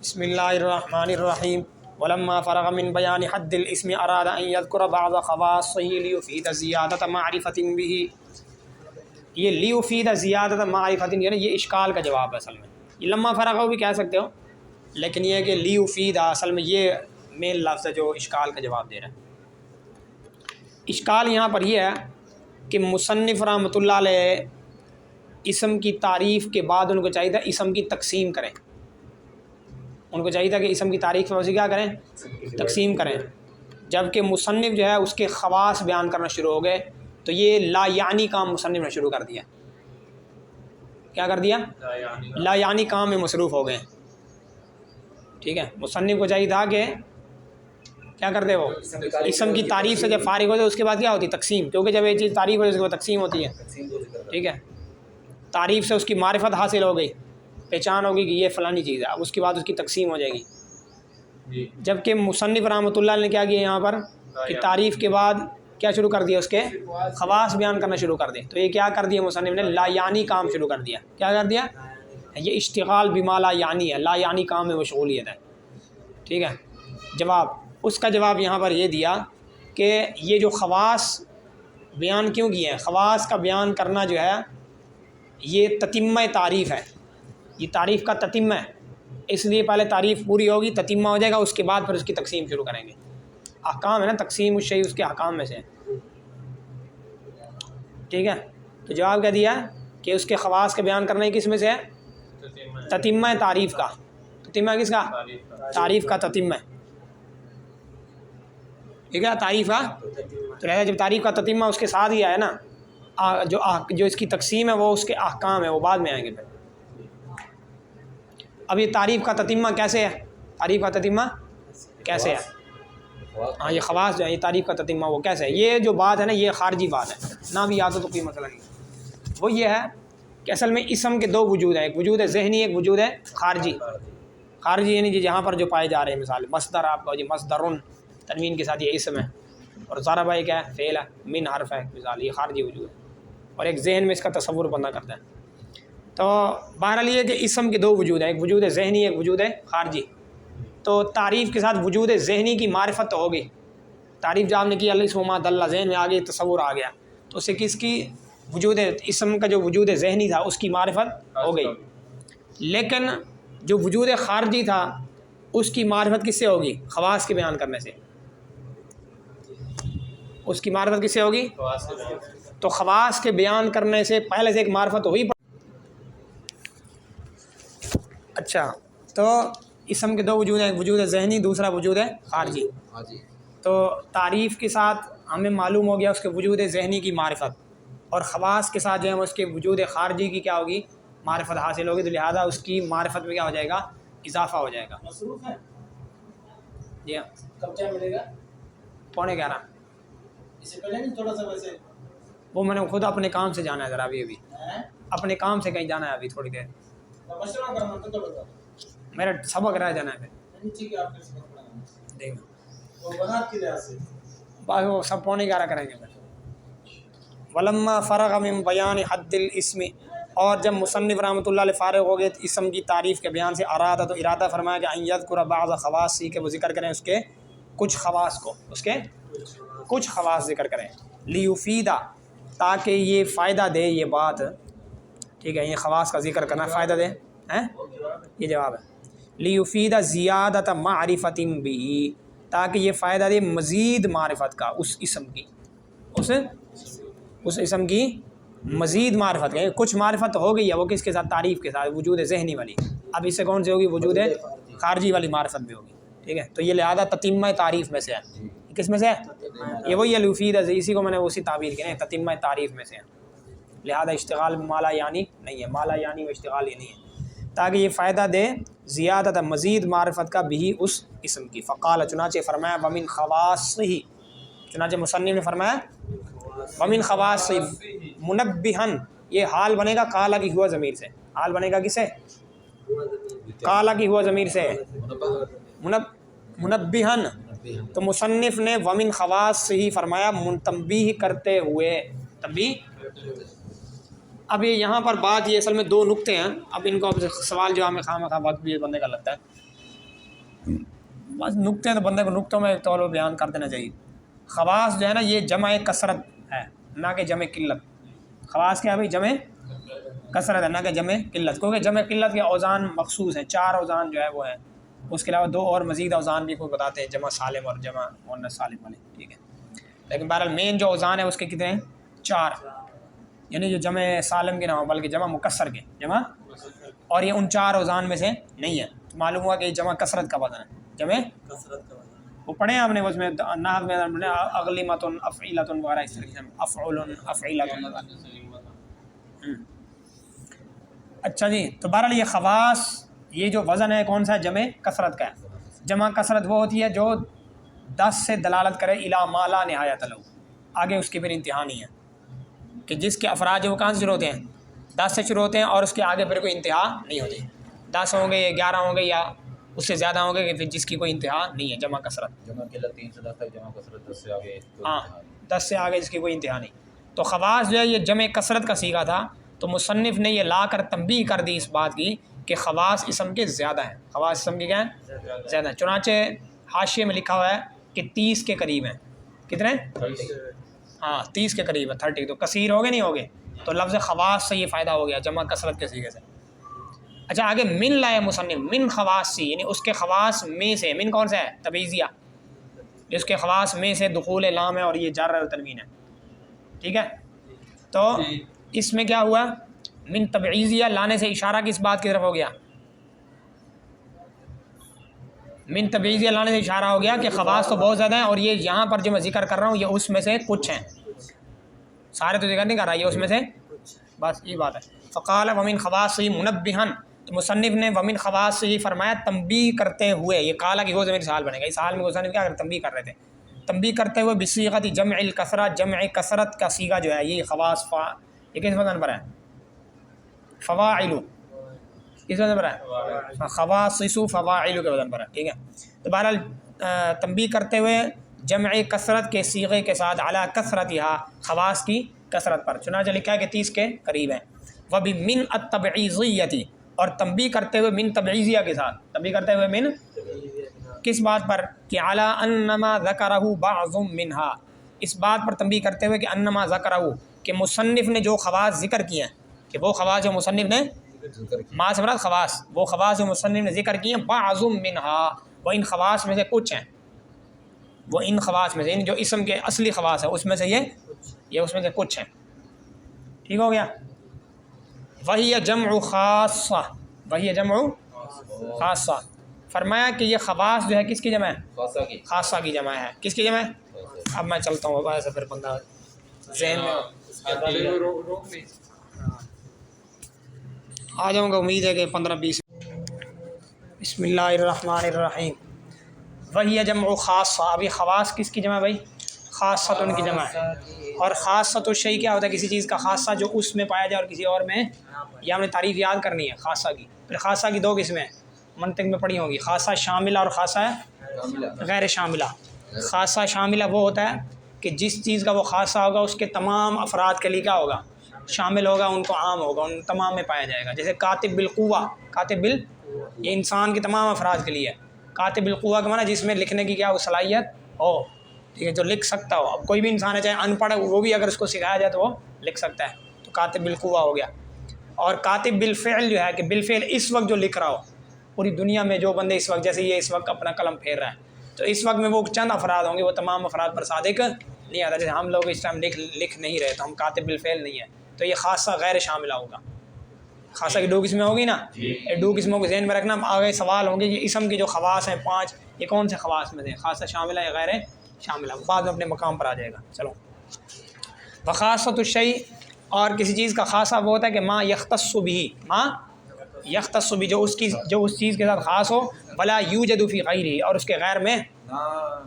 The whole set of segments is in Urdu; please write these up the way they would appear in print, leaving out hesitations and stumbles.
بسم اللہ الرحمن الرحیم ولما فرغ من بیان حد الاسم اراد ان یذکر بعض خواصہ لیفید زیادت معرفت به. یہ لیفید زیادت معرفت یعنی یہ اشکال کا جواب ہے. اصل میں یہ لما فرغ بھی کہہ سکتے ہو، لیکن یہ کہ لیفید اصل میں یہ مین لفظ ہے جو اشکال کا جواب دے رہا ہے. اشکال یہاں پر یہ ہے کہ مصنف رحمۃ اللہ علیہ اسم کی تعریف کے بعد ان کو چاہیے تھا اسم کی تقسیم کریں. ان کو چاہیے تھا کہ اسم کی تعریف میں اسے کیا کریں، تقسیم کریں. جبکہ مصنف جو ہے اس کے خواص بیان کرنا شروع ہو گئے تو یہ لا یعنی کام مصنف نے شروع کر دیا. کیا کر دیا؟ لا یعنی کام میں مصروف ہو گئے. ٹھیک ہے، مصنف کو چاہیے تھا کہ کیا کرتے وہ اسم کی تعریف سے جب فارغ ہوتے اس کے بعد کیا ہوتی تقسیم، کیونکہ جب یہ چیز تعریف ہوتی ہے اس کے بعد تقسیم ہوتی ہے. ٹھیک ہے، تعریف سے اس کی معرفت حاصل ہو گئی، پہچان ہوگی کہ یہ فلانی چیز ہے، اب اس کے بعد اس کی تقسیم ہو جائے گی. جبکہ مصنف رحمۃ اللہ نے کیا کیا یہاں پر کہ تعریف کے بعد کیا شروع کر دیا، اس کے خواص بیان کرنا شروع کر دیں. تو یہ کیا کر دیا مصنف نے، لا یعنی کام شروع کر دیا. کیا کر دیا؟ یہ اشتغال بما لا یعنی ہے، لا یعنی کام میں مشغولیت ہے. ٹھیک ہے، جواب اس کا جواب یہاں پر یہ دیا کہ یہ جو خواص بیان کیوں کیے ہیں، خواص کا بیان کرنا جو ہے یہ تتمہ تعریف ہے، یہ تعریف کا تتمہ ہے. اس لیے پہلے تعریف پوری ہوگی، تتمہ ہو جائے گا، اس کے بعد پھر اس کی تقسیم شروع کریں گے. احکام ہے نا، تقسیم الشیء اس کے احکام میں سے ہے. ٹھیک ہے، تو جواب کیا دیا کہ اس کے خواص کا بیان کرنا کس میں سے ہے، تتمہ تعریف کا. تتمہ کس کا؟ تعریف کا تتمہ. ٹھیک ہے، تعریف کا تو رہتا جب تعریف کا تتمہ اس کے ساتھ ہی آیا نا، جو اس کی تقسیم ہے وہ اس کے احکام ہے، وہ بعد میں آئیں گے. پھر اب یہ تعریف کا تتمہ کیسے ہے، تعریف کا تتمہ کیسے ہے؟ ہاں، یہ خواص جو ہے یہ تعریف کا تتمہ وہ کیسے ہے. یہ جو بات ہے نا یہ خارجی بات ہے، نہ بھی یاد ہو تو کوئی مسئلہ نہیں. وہ یہ ہے کہ اصل میں اسم کے دو وجود ہیں، ایک وجود ہے ذہنی، ایک وجود ہے خارجی. خارجی یعنی جہاں پر جو پائے جا رہے ہیں، مثال مصدر آپ کا جی مصدرن تنوین کے ساتھ یہ اسم ہے، اور ضرب ہے کیا ہے، فعل ہے، من حرف ہے مثال، یہ خارجی وجود ہے. اور ایک ذہن میں اس کا تصور بندہ کرتا ہے. تو بہرحال یہ کہ اسم کے دو وجود ہیں، ایک وجود ذہنی، ایک وجود خارجی. تو تعریف کے ساتھ وجود ذہنی کی معرفت تو ہوگی. تعریف جو آپ نے کی الاسم ما دل، ذہن میں آگے تصور آ گیا، تو اسے کس کی وجود اسم کا جو وجود ذہنی تھا اس کی معرفت ہو گئی. لیکن جو وجود خارجی تھا اس کی معرفت کس سے ہوگی، خواص کے بیان کرنے سے. اس کی معرفت کس سے ہوگی، تو خواص کے بیان کرنے سے پہلے سے ایک معرفت ہوئی. اچھا، تو اسم کے دو وجود ہیں، ایک وجود ذہنی، دوسرا وجود ہے خارجی. تو تعریف کے ساتھ ہمیں معلوم ہو گیا اس کے وجود ذہنی کی معرفت، اور خواص کے ساتھ جو ہے اس کے وجود خارجی کی کیا ہوگی، معرفت حاصل ہوگی. تو لہٰذا اس کی معرفت میں کیا ہو جائے گا، اضافہ ہو جائے گا. جی ہاں، کب کیا ملے گا؟ 11:15. اس سے پہلے نہیں تھوڑا سا ویسے وہ میں نے خود اپنے کام سے جانا ہے ذرا، ابھی اپنے کام سے کہیں جانا ہے ابھی تھوڑی دیر. مشورہ کرنا تو تھوڑا سا میرا سبق رہ جانا ہے پھر ٹھیک ہے، آپ کے سبق پڑھانا دیکھ وہ بنات کی لحاظ سے بس وہ سب 11:15 کریں گے. ولما فرغ من بیان حد الاسم، اور جب مصنف رحمۃ اللہ علیہ فارغ ہو گئے اسم کی تعریف کے بیان سے، ارادہ تو ارادہ فرمایا کہ ان یذکر بعض خواص، کہ وہ ذکر کریں اس کے کچھ خواص کو، اس کے کچھ خواص ذکر کریں. لیفیدہ، تاکہ یہ فائدہ دے یہ بات. ٹھیک ہے، یہ خواص کا ذکر کرنا فائدہ دے ہیں، یہ جواب ہے. لیفیدہ زیادت معرفت بھی، تاکہ یہ فائدہ دے مزید معرفت کا، اس اسم کی، اس اسم کی مزید معرفت کا. کچھ معرفت ہو گئی ہے، وہ کس کے ساتھ، تعریف کے ساتھ، وجود ذہنی والی. اب اس سے کون سی ہوگی، وجود خارجی والی معرفت بھی ہوگی. ٹھیک ہے، تو یہ لہذا تتمہ تعریف میں سے ہے. کس میں سے ہے؟ یہ وہی لیفیدہ، اسی کو میں نے اسی تعبیر کی ہے، تتمہ تعریف میں سے ہے. لہذا اشتغال مالا یعنی نہیں ہے، مالا یعنی و اشتغال یہ نہیں ہے. تاکہ یہ فائدہ دے زیادت مزید معرفت کا بھی اس اسم کی. فقال، چنانچہ فرمایا، ومن خواصہ، چنانچہ مصنف نے فرمایا ومن خواصہ منبہن، یہ حال بنے گا قال کی ہوا ضمیر سے. حال بنے گا کسے، قال کی ہوا ضمیر سے، منبہن. تو مصنف نے ومن خواصہ ہی فرمایا تنبیہ کرتے ہوئے، تنبیہ. اب یہ یہاں پر بات، یہ اصل میں دو نقطے ہیں. اب ان کو سوال جو ہمیں خواہ مخواہ وقت بھی بندے کا لگتا ہے. بس نقطے تو بندے کو نقطوں میں طور پر بیان کر دینا چاہیے. خواص جو ہے نا یہ جمع کثرت ہے نہ کہ جمع قلت. خواص کیا ہے بھائی؟ جمع کثرت ہے نہ کہ جمع قلت، کیونکہ جمع قلت کے اوزان مخصوص ہیں، 4 اوزان جو ہے وہ ہیں. اس کے علاوہ 2 اور مزید اوزان بھی کوئی بتاتے ہیں، جمع سالم اور جمع مؤنث سالم والے. ٹھیک ہے، لیکن بہرحال مین جو اوزان ہے اس کے کتنے ہیں؟ 4. یعنی جو جمع سالم کے نہ ہو بلکہ جمع مکسر کے جمع، اور یہ ان 4 اوزان میں سے نہیں ہے. تو معلوم ہوا کہ یہ جمع کثرت کا وزن ہے. جمع کثرت کا وزن وہ پڑھے ہیں آپ نے اس میں نحو میں اغلیمۃ افعیلۃ وغیرہ اس طریقے سے افعل افعیلۃ. اچھا جی، تو بہرحال یہ خواص یہ جو وزن ہے کون سا ہے؟ جمع کثرت کا ہے. جمع کثرت وہ ہوتی ہے جو 10 سے دلالت کرے الی ما لا نہایت لہ، آگے اس کی پھر انتہا نہیں ہے، کہ جس کے افراد وہ کہاں سے شروع ہوتے ہیں؟ 10 سے شروع ہوتے ہیں اور اس کے آگے پھر کوئی انتہا نہیں ہوتی. 10 ہوں گے یا 11 ہوں گے یا اس سے زیادہ ہوں گے کہ پھر جس کی کوئی انتہا نہیں ہے. جمع کثرت جمع قلت 3 سے 10 تک، جمع کثرت 10 سے آگے. ہاں 10 سے آگے جس کی کوئی انتہا نہیں. تو خواص جو ہے یہ جمع کثرت کا صیغہ تھا، تو مصنف نے یہ لا کر تنبیہ کر دی اس بات کی کہ خواص اسم کے زیادہ ہیں. خواص اسم کے کیا ہیں؟ زیادہ ہیں. چنانچہ حاشیے میں لکھا ہوا ہے کہ 30 کے قریب ہیں. کتنے؟ ہاں 30 کے قریب ہے، 30. تو کثیر ہو گئے نہیں ہوگے، تو لفظ خواص سے یہ فائدہ ہو گیا جمع کثرت کے صیغے سے. اچھا آگے من لائے مصنف، من خواص سی، یعنی اس کے خواص میں سے. من کون سا ہے؟ تبعیضیہ. اس کے خواص میں سے دخول لام ہے اور یہ جر اور تنوین ہے. ٹھیک ہے، تو اس میں کیا ہوا؟ من تبعیضیہ لانے سے اشارہ کس بات کی طرف ہو گیا؟ من تبعیضیہ لانے سے اشارہ ہو گیا کہ خواص تو بہت زیادہ ہیں، اور یہ یہاں پر جو میں ذکر کر رہا ہوں یہ اس میں سے کچھ ہیں. سارے تو ذکر نہیں کر رہا، یہ اس میں سے بس یہ بات ہے. فقال ومن خواصہ منبہن، تو مصنف نے ومن خواص سے یہ فرمایا تنبیہ کرتے ہوئے. یہ قال کی ہو زمین سال بنے گا، اس حال میں مصنف کیا تنبیہ کر رہے تھے؟ تنبیہ کرتے ہوئے بصیغۃ جمع الکثرہ، جمع کثرت کا صیغہ جو ہے یہ خواص یہ کس وزن پر ہے؟ فواعل. کس وزن پر ہے؟ خواصص فواعل کے وزن پر ہے. ٹھیک ہے، تو بہرحال تنبیہ کرتے ہوئے جمع کثرت کے صیغے کے ساتھ علی کثرتها، خواص کی کثرت پر. چنانچہ لکھا ہے کہ 30 کے قریب ہیں. وبمن التبعیضیۃ، اور تنبیہ کرتے ہوئے من تبعیضیہ کے ساتھ. تنبیہ کرتے ہوئے من کس بات پر؟ کہ علی انما ذکرہ بعض منہا، اس بات پر تنبیہ کرتے ہوئے کہ انما ذکرہ، کہ مصنف نے جو خواص ذکر کیے ہیں، کہ وہ خواص جو مصنف نے ما سے مراد خواص، وہ خواص جو مصنف نے ذکر کیے ہیں، بعض منہا، وہ ان خواص میں سے کچھ ہیں. وہ ان خواص میں سے، ان جو اسم کے اصلی خواص ہیں اس میں سے یہ اس میں سے کچھ ہیں. ٹھیک ہو گیا. وہی جمع خاصہ، وہی جمع خاصہ. فرمایا کہ یہ خواص جو ہے کس کی جمع ہے؟ خاصہ کی جمع ہے. کس کی جمع ہے؟ اب میں چلتا ہوں، ایسا پھر بندہ ذہن میں آ جاؤں گا. امید ہے کہ 15-20. بسم اللہ الرحمن الرحیم. وہی جمع خاصہ. ابھی خواص کس کی جمع ہے بھائی؟ خاصۃ ان کی جمع ہے. اور خاصۃ الشیء کیا ہوتا ہے؟ کسی چیز کا خاصہ جو اس میں پایا جائے اور کسی اور میں. یہ ہم نے تعریف یاد کرنی ہے خاصہ کی. پھر خاصہ کی 2 قسمیں منطق میں پڑھی ہوں گی، خاصہ شاملہ اور خاصہ غیر شاملہ. خاصہ شاملہ وہ ہوتا ہے کہ جس چیز کا وہ خاصہ ہوگا اس کے تمام افراد کے لیے کیا ہوگا؟ شامل ہوگا، ان کو عام ہوگا، ان تمام میں پایا جائے گا. جیسے کاتب بالقوہ، کاتب یہ انسان کے تمام افراد کے لیے. کاتب بالقوہ کا معنی جس میں لکھنے کی کیا وہ صلاحیت ہو. ٹھیک ہے، جو لکھ سکتا ہو. اب کوئی بھی انسان ہے چاہے ان پڑھ وہ بھی اگر اس کو سکھایا جائے تو وہ لکھ سکتا ہے. تو کاتب بالقوہ ہو گیا. اور کاتب بالفعل جو ہے کہ بالفعل اس وقت جو لکھ رہا ہو. پوری دنیا میں جو بندے اس وقت، جیسے یہ اس وقت اپنا قلم پھیر رہا ہے، تو اس وقت میں وہ چند افراد ہوں گے، وہ تمام افراد پر صادق نہیں آتا. جیسے ہم لوگ اس ٹائم لکھ نہیں رہے تو ہم کاتب بالفعل نہیں ہے. تو یہ خاصہ غیر شاملہ ہوگا. خاصہ کی 2 قسمیں ہوگی نا، یہ 2 قسموں کو ذہن میں رکھنا. آگے سوال ہوں گے کہ اسم کے جو خواص ہیں 5، یہ کون سے خواص میں سے خاصہ شاملہ یا غیر شاملہ؟ بعد میں اپنے مقام پر آ جائے گا. چلو. وخاصۃ الشیء، اور کسی چیز کا خاصہ وہ ہوتا ہے کہ ما یختص بھی، ما یختص بھی، جو اس چیز کے ساتھ خاص ہو، ولا یوجد فی غیرہ، اور اس کے غیر میں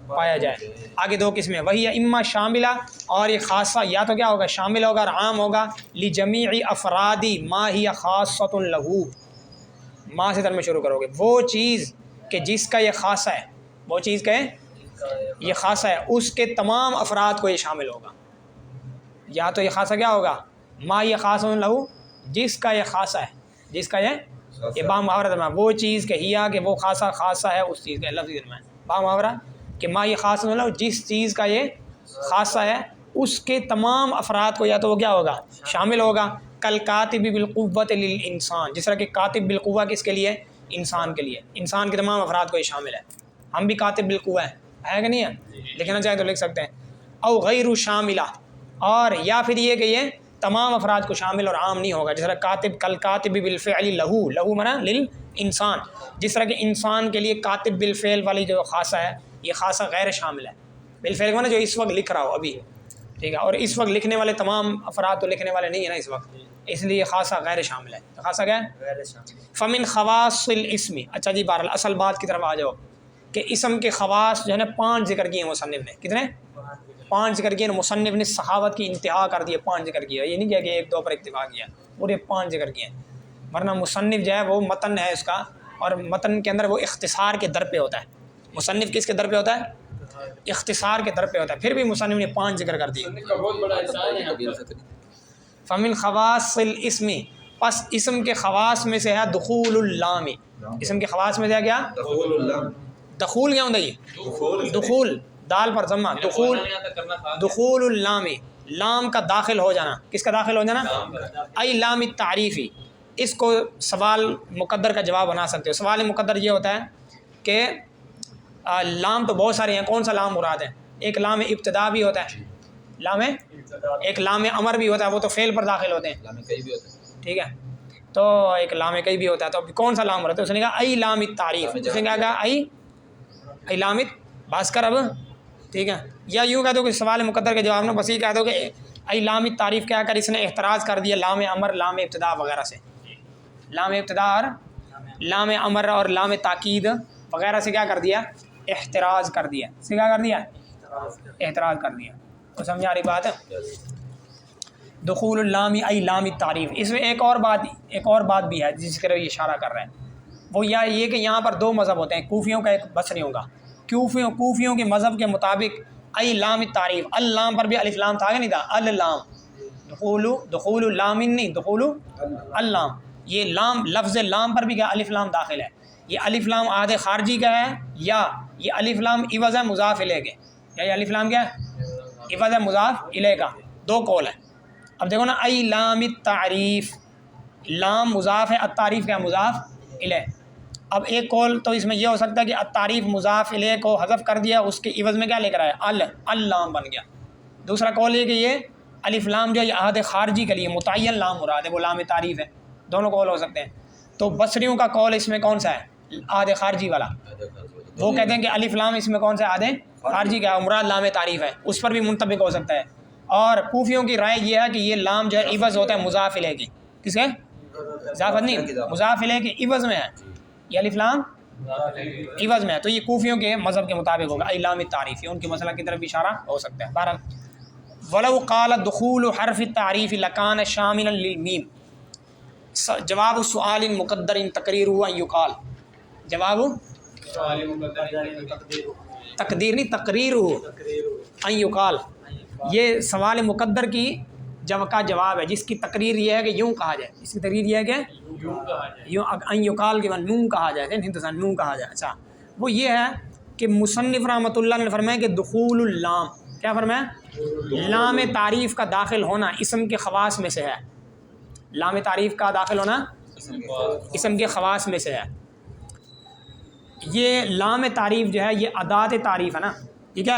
پایا جائے. آگے 2 قسمیں. وہی اما شاملہ، اور یہ خاصہ یا تو کیا ہوگا؟ شامل ہوگا اور عام ہوگا. لجمیع افرادی ما ہی خاصۃ لہ، ما سے میں شروع کرو گے. وہ چیز کہ جس کا یہ خاصہ ہے، وہ چیز کا یہ خاصہ ہے، اس کے تمام افراد کو یہ شامل ہوگا. یا تو یہ خاصہ کیا ہوگا؟ ما یہ خاص لہ، جس کا یہ خاصہ ہے، جس کا یہ یہ با محاورہ درمیان وہ چیز کہیا کہ وہ خاصہ خاصہ ہے اس چیز کا لفظ درمیان با محاورہ کہ ما یہ خاص مطلب جس چیز کا یہ خاصہ ہے اس کے تمام افراد کو یا تو وہ کیا ہوگا شامل ہوگا. کل کاتب بالقوت للانسان جس طرح کہ کاتب بالقوہ کس کے لیے انسان کے لیے انسان کے تمام افراد کو یہ شامل ہے. ہم بھی کاتب بالقوہ ہے کہ نہیں ہے لکھنا چاہیں تو لکھ سکتے ہیں. او غیر شاملہ اور یا پھر یہ کہ یہ تمام افراد کو شامل اور عام نہیں ہوگا جس طرح کاتب کل کاتب بالفعل لہو لہو منا للانسان جس طرح کہ انسان کے لیے کاتب بالفعل والی جو خاصہ ہے یہ خاصہ غیر شامل ہے. بالفعل منا جو اس وقت لکھ رہا ہو ابھی ٹھیک ہے اور اس وقت لکھنے والے تمام افراد تو لکھنے والے نہیں ہیں نا اس وقت اس لیے خاصہ غیر شامل ہے. خاصہ کیا ہے غیر شامل. فمن خواص الاسم اچھا جی بہرحال اصل بات کی طرف آ جاؤ کہ اسم کے خواص جو ہے نا 5 ذکر کیے ہیں مصنف نے. کتنے 5 ذکر کیے. مصنف نے صحابت کی انتہا کر دی ہے 5 ذکر کیا. یہ نہیں کیا کہ 1 2 پر اکتفا کیا پورے 5 ذکر کیے ہیں. ورنہ مصنف جو ہے وہ متن ہے اس کا اور متن کے اندر وہ اختصار کے در پہ ہوتا ہے. مصنف کس کے در پہ ہوتا ہے اختصار کے در پہ ہوتا ہے. پھر بھی مصنف نے 5 ذکر کر دیے. فمن خواص الاسم پس اسم کے خواص میں سے ہے دخول اللام. اسم کے خواص میں سے ہے کیا دخول کیا ہوتا ہے یہ دخول دال پر ضمہ دخول اللام لام کا داخل ہو جانا. کس کا داخل ہو جانا ای لام التعریفی. اس کو سوال مقدر کا جواب بنا سکتے ہو. سوال مقدر یہ ہوتا ہے کہ لام تو بہت سارے ہیں کون سا لام مراد ہے. ایک لام ابتدا بھی ہوتا ہے لام ایک لام امر بھی ہوتا ہے وہ تو فعل پر داخل ہوتے ہیں ٹھیک ہے. تو ایک لام کئی بھی ہوتا ہے تو کون سا لام مراد ہے اس نے کہا ای لام التعریف. اس نے کہا ای لام بھاسکر اب ٹھیک ہے. یا یوں کہہ دو کہ سوال مقدر کے جواب میں بس یہ کہہ دو کہ ای لام التعریف کیا کر اس نے احتراز کر دیا لام امر لام ابتدا وغیرہ سے. لام ابتدا اور لام امر اور لام تاکید وغیرہ سے کیا کر دیا احتراز کر دیا. سے کیا کر دیا احتراز کر دیا. تو سمجھا رہی بات ہے. دخول اللام ای لام التعریف. اس میں ایک اور بات بھی ہے جس کی طرف یہ اشارہ کر رہے ہیں وہ یہ کہ یہاں پر 2 مذہب ہوتے ہیں کوفیوں کا ایک بصریوں کا. کوفیوں کے مذہب کے مطابق ای لام التعریف اللام پر بھی الف لام تھا کہ نہیں تھا اللام دخول اللام نہیں دخول اللام. یہ لام لفظ لام پر بھی کیا الف لام داخل ہے. یہ الف لام عہد خارجی کا ہے یا یہ الف لام عوض ہے مضاف الیہ کے یا یہ الف لام کیا ہے عوض ہے مضاف الیہ کا. 2 قول ہے. اب دیکھو نا ای لام التعریف لام مضاف ہے التعریف کیا مضاف الیہ. اب ایک قول تو اس میں یہ ہو سکتا ہے کہ التعریف مضاف الیہ کو حذف کر دیا اس کے عوض میں کیا لے کر آیا اللام بن گیا. دوسرا قول یہ کہ یہ الف لام جو ہے یہ عہد خارجی کے لیے متعین لام مراد ہے وہ لام تعریف ہے. دونوں قول ہو سکتے ہیں. تو بصریوں کا قول اس میں کون سا ہے عہد خارجی والا. وہ کہتے ہیں کہ الف لام اس میں کون سا عہد خارجی کا مراد لام تعریف ہے اس پر بھی منطبق ہو سکتا ہے. اور کوفیوں کی رائے یہ ہے کہ یہ لام جو ہے عوض ہوتا ہے مضاف الیہ کی. کس کے اضافت نہیں مضاف الیہ کے عوض میں ہے یہ الف لام عوض میں ہے. تو یہ کوفیوں کے مذہب کے مطابق ہوگا ای لام التعریف. ان کے مسئلہ کی طرف بھی اشارہ ہو سکتا ہے. بہرحال ولو قال دخول حرف التعریف لکان شاملا للمیم. جواب سؤال مقدر تقریر ہوا یقال. جواب تقدیر نہیں تقریر ہو ان یقال. یہ سوال مقدر کی کا جواب ہے جس کی تقریر یہ ہے کہ یوں کہا جائے. اس کی تقریر یہ ہے کہ یوں ان یقال کے بعد نون کہا جائے نون کہا جائے. اچھا وہ یہ ہے کہ مصنف رحمۃ اللہ نے فرمایا کہ دخول اللام کیا فرمایا لام تعریف کا داخل ہونا اسم کے خواص میں سے ہے. لام تعریف کا داخل ہونا اسم کے خواص میں سے ہے. یہ لام تعریف جو ہے یہ ادات تعریف ہے نا ٹھیک ہے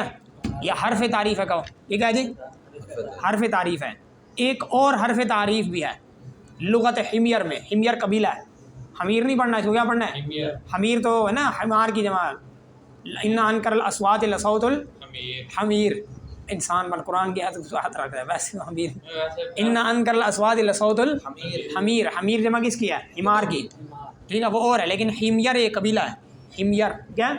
یا حرف تعریف ہے. کہو یہ کیا ہے جی حرف تعریف ہے. ایک اور حرف تعریف بھی ہے لغت حمیر میں. حمیر قبیلہ ہے. حمیر نہیں پڑھنا ہے تو کیا پڑھنا ہے حمیر تو ہے نا حمار کی جمع. ان انکر الاصوات لصوت الحمیر. انسان بل قرآن کی ہاتھ رکھ رہا ہے ویسے حمیر. ان انکر الاصوات لصوت الحمیر. حمیر جمع کس کی ہے حمار کی ٹھیک ہے وہ اور ہے. لیکن حمیر ایک قبیلہ ہے. حمیر کیا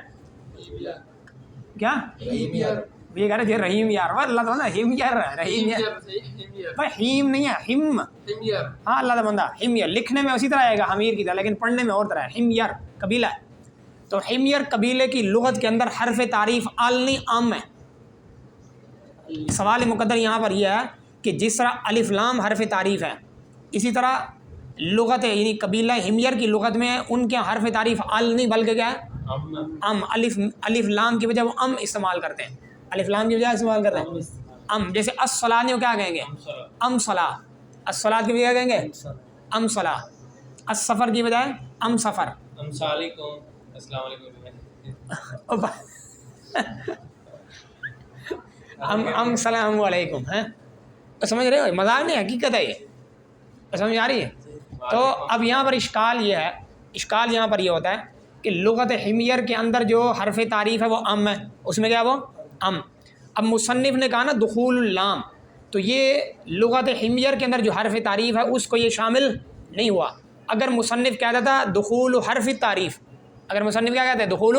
یہ کہہ رہے تھے رحیم یار اللہ تعالیٰ ہم یار رحیم یار ہیم نہیں ہے ہم ہاں اللہ تعالیٰ بندہ حمیر. لکھنے میں اسی طرح آئے گا حمیر کی طرح لیکن پڑھنے میں اور طرح ہے. حمیر قبیلہ ہے. تو حمیر قبیلے کی لغت کے اندر حرف تعریف عالمی عام ہے. سوال مقدر یہاں پر یہ ہے کہ جس طرح الف لام حرف تعریف ہے اسی طرح لغت یعنی قبیلہ حمیر کی لغت میں ان کے حرف تعریف ال نہیں بلکہ کیا ہے ام. الف لام کی بجائے وہ ام استعمال کرتے ہیں, الف لام کی بجائے استعمال کرتے ہیں ام. جیسے الصلاۃ کو کیا کہیں گے ام صلاۃ, الصلاۃ کی بجائے کیا کہیں گے ام صلاۃ. السفر کی بجائے ام سفر. السلام علیکم. ام سلام علیکم ہیں, سمجھ رہے ہو, مذاق نہیں حقیقت ہے یہ, سمجھ آ رہی ہے. تو اب یہاں پر اشکال یہ ہے, اشکال یہاں پر یہ ہوتا ہے کہ لغت حمیر کے اندر جو حرف تعریف ہے وہ ام ہے, اس میں کیا وہ ام. اب مصنف نے کہا نا دخول اللام, تو یہ لغت حمیر کے اندر جو حرف تعریف ہے اس کو یہ شامل نہیں ہوا. اگر مصنف کہتا تھا دخول حرف تعریف, اگر مصنف کیا کہتے ہیں دخول,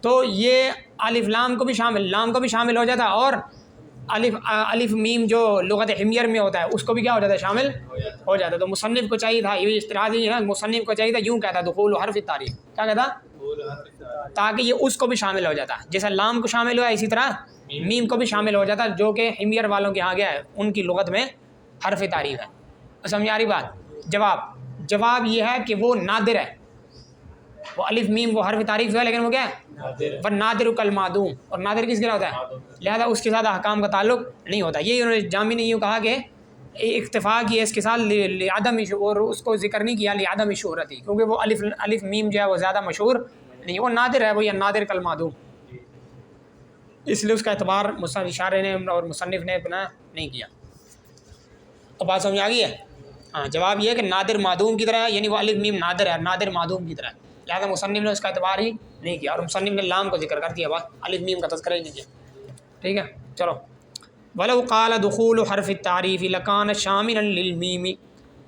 تو یہ الف لام کو بھی شامل, لام کو بھی شامل ہو جاتا, اور الف میم جو لغت حمیر میں ہوتا ہے اس کو بھی کیا ہو جاتا ہے شامل ہو جاتا ہے. تو مصنف کو چاہیے تھا, یہ اعتراض ہے, مصنف کو چاہیے تھا یوں کہتا دخول حرف تعریف, کیا کہتا تاکہ یہ اس کو بھی شامل ہو جاتا, جیسا لام کو شامل ہوا اسی طرح میم کو بھی شامل ہو جاتا, جو کہ حمیر والوں کے یہاں گیا ہے ان کی لغت میں حرف تعریف ہے. سمجھ آ رہی بات. جواب یہ ہے کہ وہ نادر ہے, وہ الف میم وہ حرف تعریف ہے لیکن وہ کیا ہے وہ نادر کالمعدوم, اور نادر کس کے ہوتا ہے لہذا اس کے ساتھ احکام کا تعلق نہیں ہوتا. یہی انہوں نے جامی نے یوں کہا کہ اکتفا کیا اس کے ساتھ لعدم, اور اس کو ذکر نہیں کیا لعدم شہرتی, کیونکہ وہ الف میم جو ہے وہ زیادہ مشہور نہیں, وہ نادر ہے, وہ یہ نادر کالمعدوم, اس لیے اس کا اعتبار اشارے نے اور مصنف نے اپنا نہیں کیا. اب بات سمجھ آ گئی ہے. ہاں, جواب یہ ہے کہ نادر معدوم کی طرح, یعنی وہ الف میم نادر ہے, نادر معدوم کی طرح, لہٰذا مصنف نے اس کا اعتبار ہی نہیں کیا, اور مصنف نے لام کو ذکر کر دیا, بات الف میم کا تذکرہ ہی نہیں کیا. ٹھیک ہے, چلو. ولو قال دخول حرف التعریف لکان شاملا للمیم,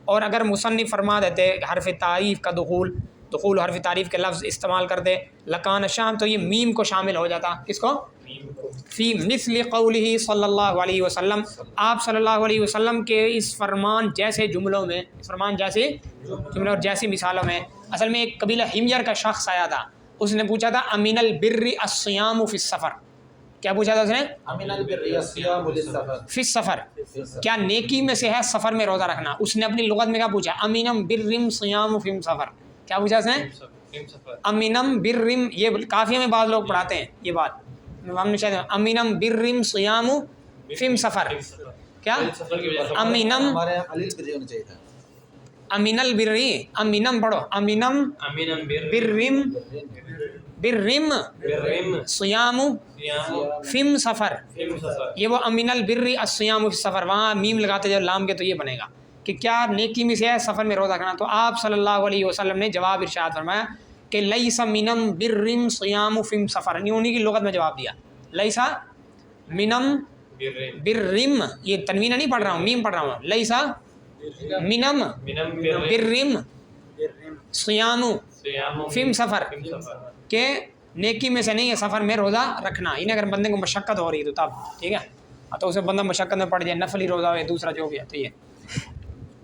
اور اگر مصنف فرما دیتے حرف تعریف کا دخول حرف تعریف کے لفظ استعمال کر دے لکان شام, تو یہ میم کو شامل ہو جاتا. کس کو؟ فی مثل قولہ صلی اللہ علیہ وسلم, آپ صلی اللہ علیہ وسلم کے اس فرمان جیسے جملوں میں, اس فرمان جیسے جملوں اور جیسی مثالوں میں. اصل میں ایک قبیلہ حمیر کا شخص آیا تھا, اس نے پوچھا تھا امین البر الصیام فی السفر, کیا پوچھا تھا اس نے امین البر الصیام فی السفر, کیا نیکی میں سے ہے سفر میں روزہ رکھنا. اس نے اپنی لغت میں کیا پوچھا امینم برم صیام فی السفر, کیا پوچھا اس نے امینم برم. یہ کافی میں بعض لوگ پڑھاتے ہیں یہ بات, ہم نے شاید امینم برم صیام فی سفر, کیا امینم امین البری, امینم پڑھو امینم برم صیام فم سفر, یہ وہ امین البری الصیام فی سفر, وہاں میم لگاتے جب لام کے تو یہ بنے گا کہ کیا نیکی میں سے ہے سفر میں روزہ رکھنا. تو آپ صلی اللہ علیہ وسلم نے جواب ارشاد فرمایا کہ لیس منم برم صیام فم سفر, انہیں کی لغت میں جواب دیا لیسا منم برم, یہ تنوین نہیں پڑھ رہا ہوں میم پڑھ رہا ہوں, لیسا منم برم صیام فم سفر, کہ نیکی میں سے نہیں ہے سفر میں روزہ رکھنا. انہیں اگر بندے کو مشقت ہو رہی ہے تو تب ٹھیک ہے, تو اسے بندہ مشقت میں پڑ جائے, نفلی روزہ ہو دوسرا جو بھی ہے, تو یہ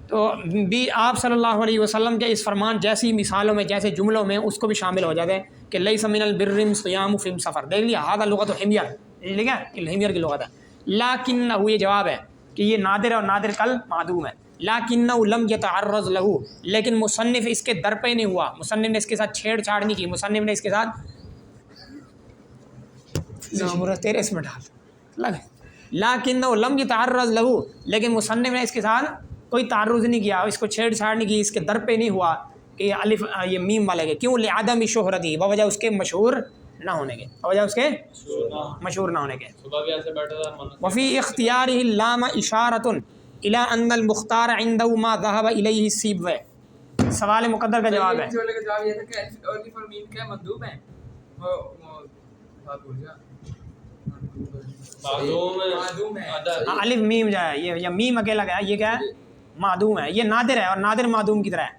تو بھی آپ صلی اللہ علیہ وسلم کے اس فرمان جیسی مثالوں میں جیسے جملوں میں اس کو بھی شامل ہو جاتے ہیں کہ لیس من البر صیام فی سفر. دیکھ لیا ہذا لغت حمیر, ٹھیک ہے, حمیر کی لغت ہے. لیکنہ, یہ جواب ہے کہ یہ نادر اور نادر کل معدوم ہے. لیکنہ لم یتعرض لہ, لیکن مصنف اس کے در پہ نہیں ہوا, مصنف نے اس کے ساتھ چھیڑ چھاڑ نہیں کی, مصنف نے اس کے ساتھ تیرے اس میں ڈال لگ, لیکنہ لم یتعرض لہ, لیکن مصنف نے اس کے ساتھ کوئی تعرض نہیں کیا, اس کو چھیڑ چھاڑ نہیں کی, اس کے در پہ نہیں ہوا کہ یہ الف یہ میم والے کے, کیوں لعدم شہرتی, بوجہ اس کے مشہور نہ ہونے کے, بوجہ اس کے مشہور نہ ہونے کے. وفی اختیارہ اللام اشارۃ الی ان المختار عنده ما ذهب الیہ السیبوی. سوال مقدر کا جواب ہے, جواب یہ تھا کہ الف اور میم کیا مندوب ہیں, وہ بات بول گیا معدوم ہے. الف میم جو ہے یہ یا میم اکیلا گیا, یہ کیا ہے معدوم ہے, یہ نادر ہے اور نادر معدوم کی طرح ہے.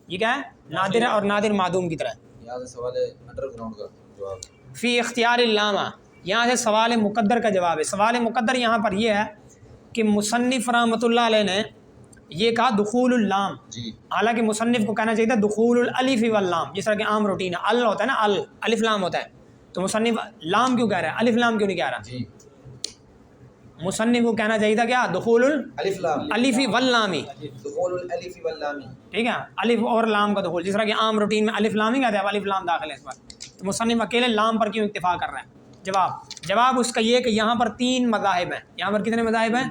یہ کیا ہے نادر ہے اور نادر معدوم کی طرح. یہاں سے سوال انڈر گراؤنڈ کا جواب فی اختیار اللامہ, یہاں سے سوال مقدر کا جواب ہے. سوال مقدر یہاں پر یہ ہے کہ مصنف رحمۃ اللہ علیہ نے یہ کہا دخول اللام, حالانکہ مصنف کو کہنا چاہیے تھا دخول الالف واللام, جس طرح کہ عام روٹین ہے, ال ہوتا ہے نا, الف لام ہوتا ہے, تو مصنف لام کیوں کہہ رہا ہے, الف لام کیوں نہیں کہہ رہا؟ مصنف کو کہنا چاہیے تھا کیا دخول الف لام الف واللامی، دخول الالف واللام. ٹھیک ہے، الف اور لام کا دخول، جس طرح کہ عام روٹین میں الف لام ہی کہتے ہیں، اب الف لام داخل ہے اس پر، تو مصنف اکیلے لام پر کیوں اکتفا کر رہا ہے؟ جواب اس کا یہ کہ یہاں پر 3 مذاہب ہیں. یہاں پر کتنے مذاہب ہیں؟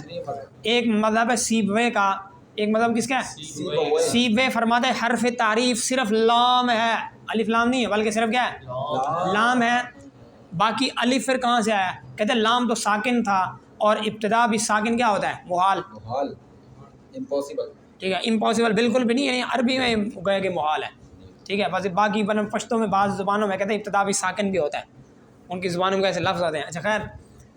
ایک مذہب ہے سیبوے کا، ایک مذہب کس کا ہے؟ سیبوے فرماتا ہے حرف تعریف صرف لام ہے، الف لام نہیں ہے، بلکہ صرف کیا ہے؟ لام ہے. باقی الف پھر کہاں سے آیا؟ کہتے ہیں لام تو ساکن تھا، اور ابتدا بھی ساکن کیا ہوتا ہے؟ محال. محال، امپاسبل. ٹھیک ہے، امپاسبل بالکل بھی نہیں ہے، عربی میں گویا کہ محال ہے. ٹھیک ہے، بس باقی پشتوں میں بعض زبانوں میں کہتے ہیں ابتدا بھی ساکن بھی ہوتا ہے، ان کی زبانوں میں ایسے لفظ آتے ہیں. اچھا خیر،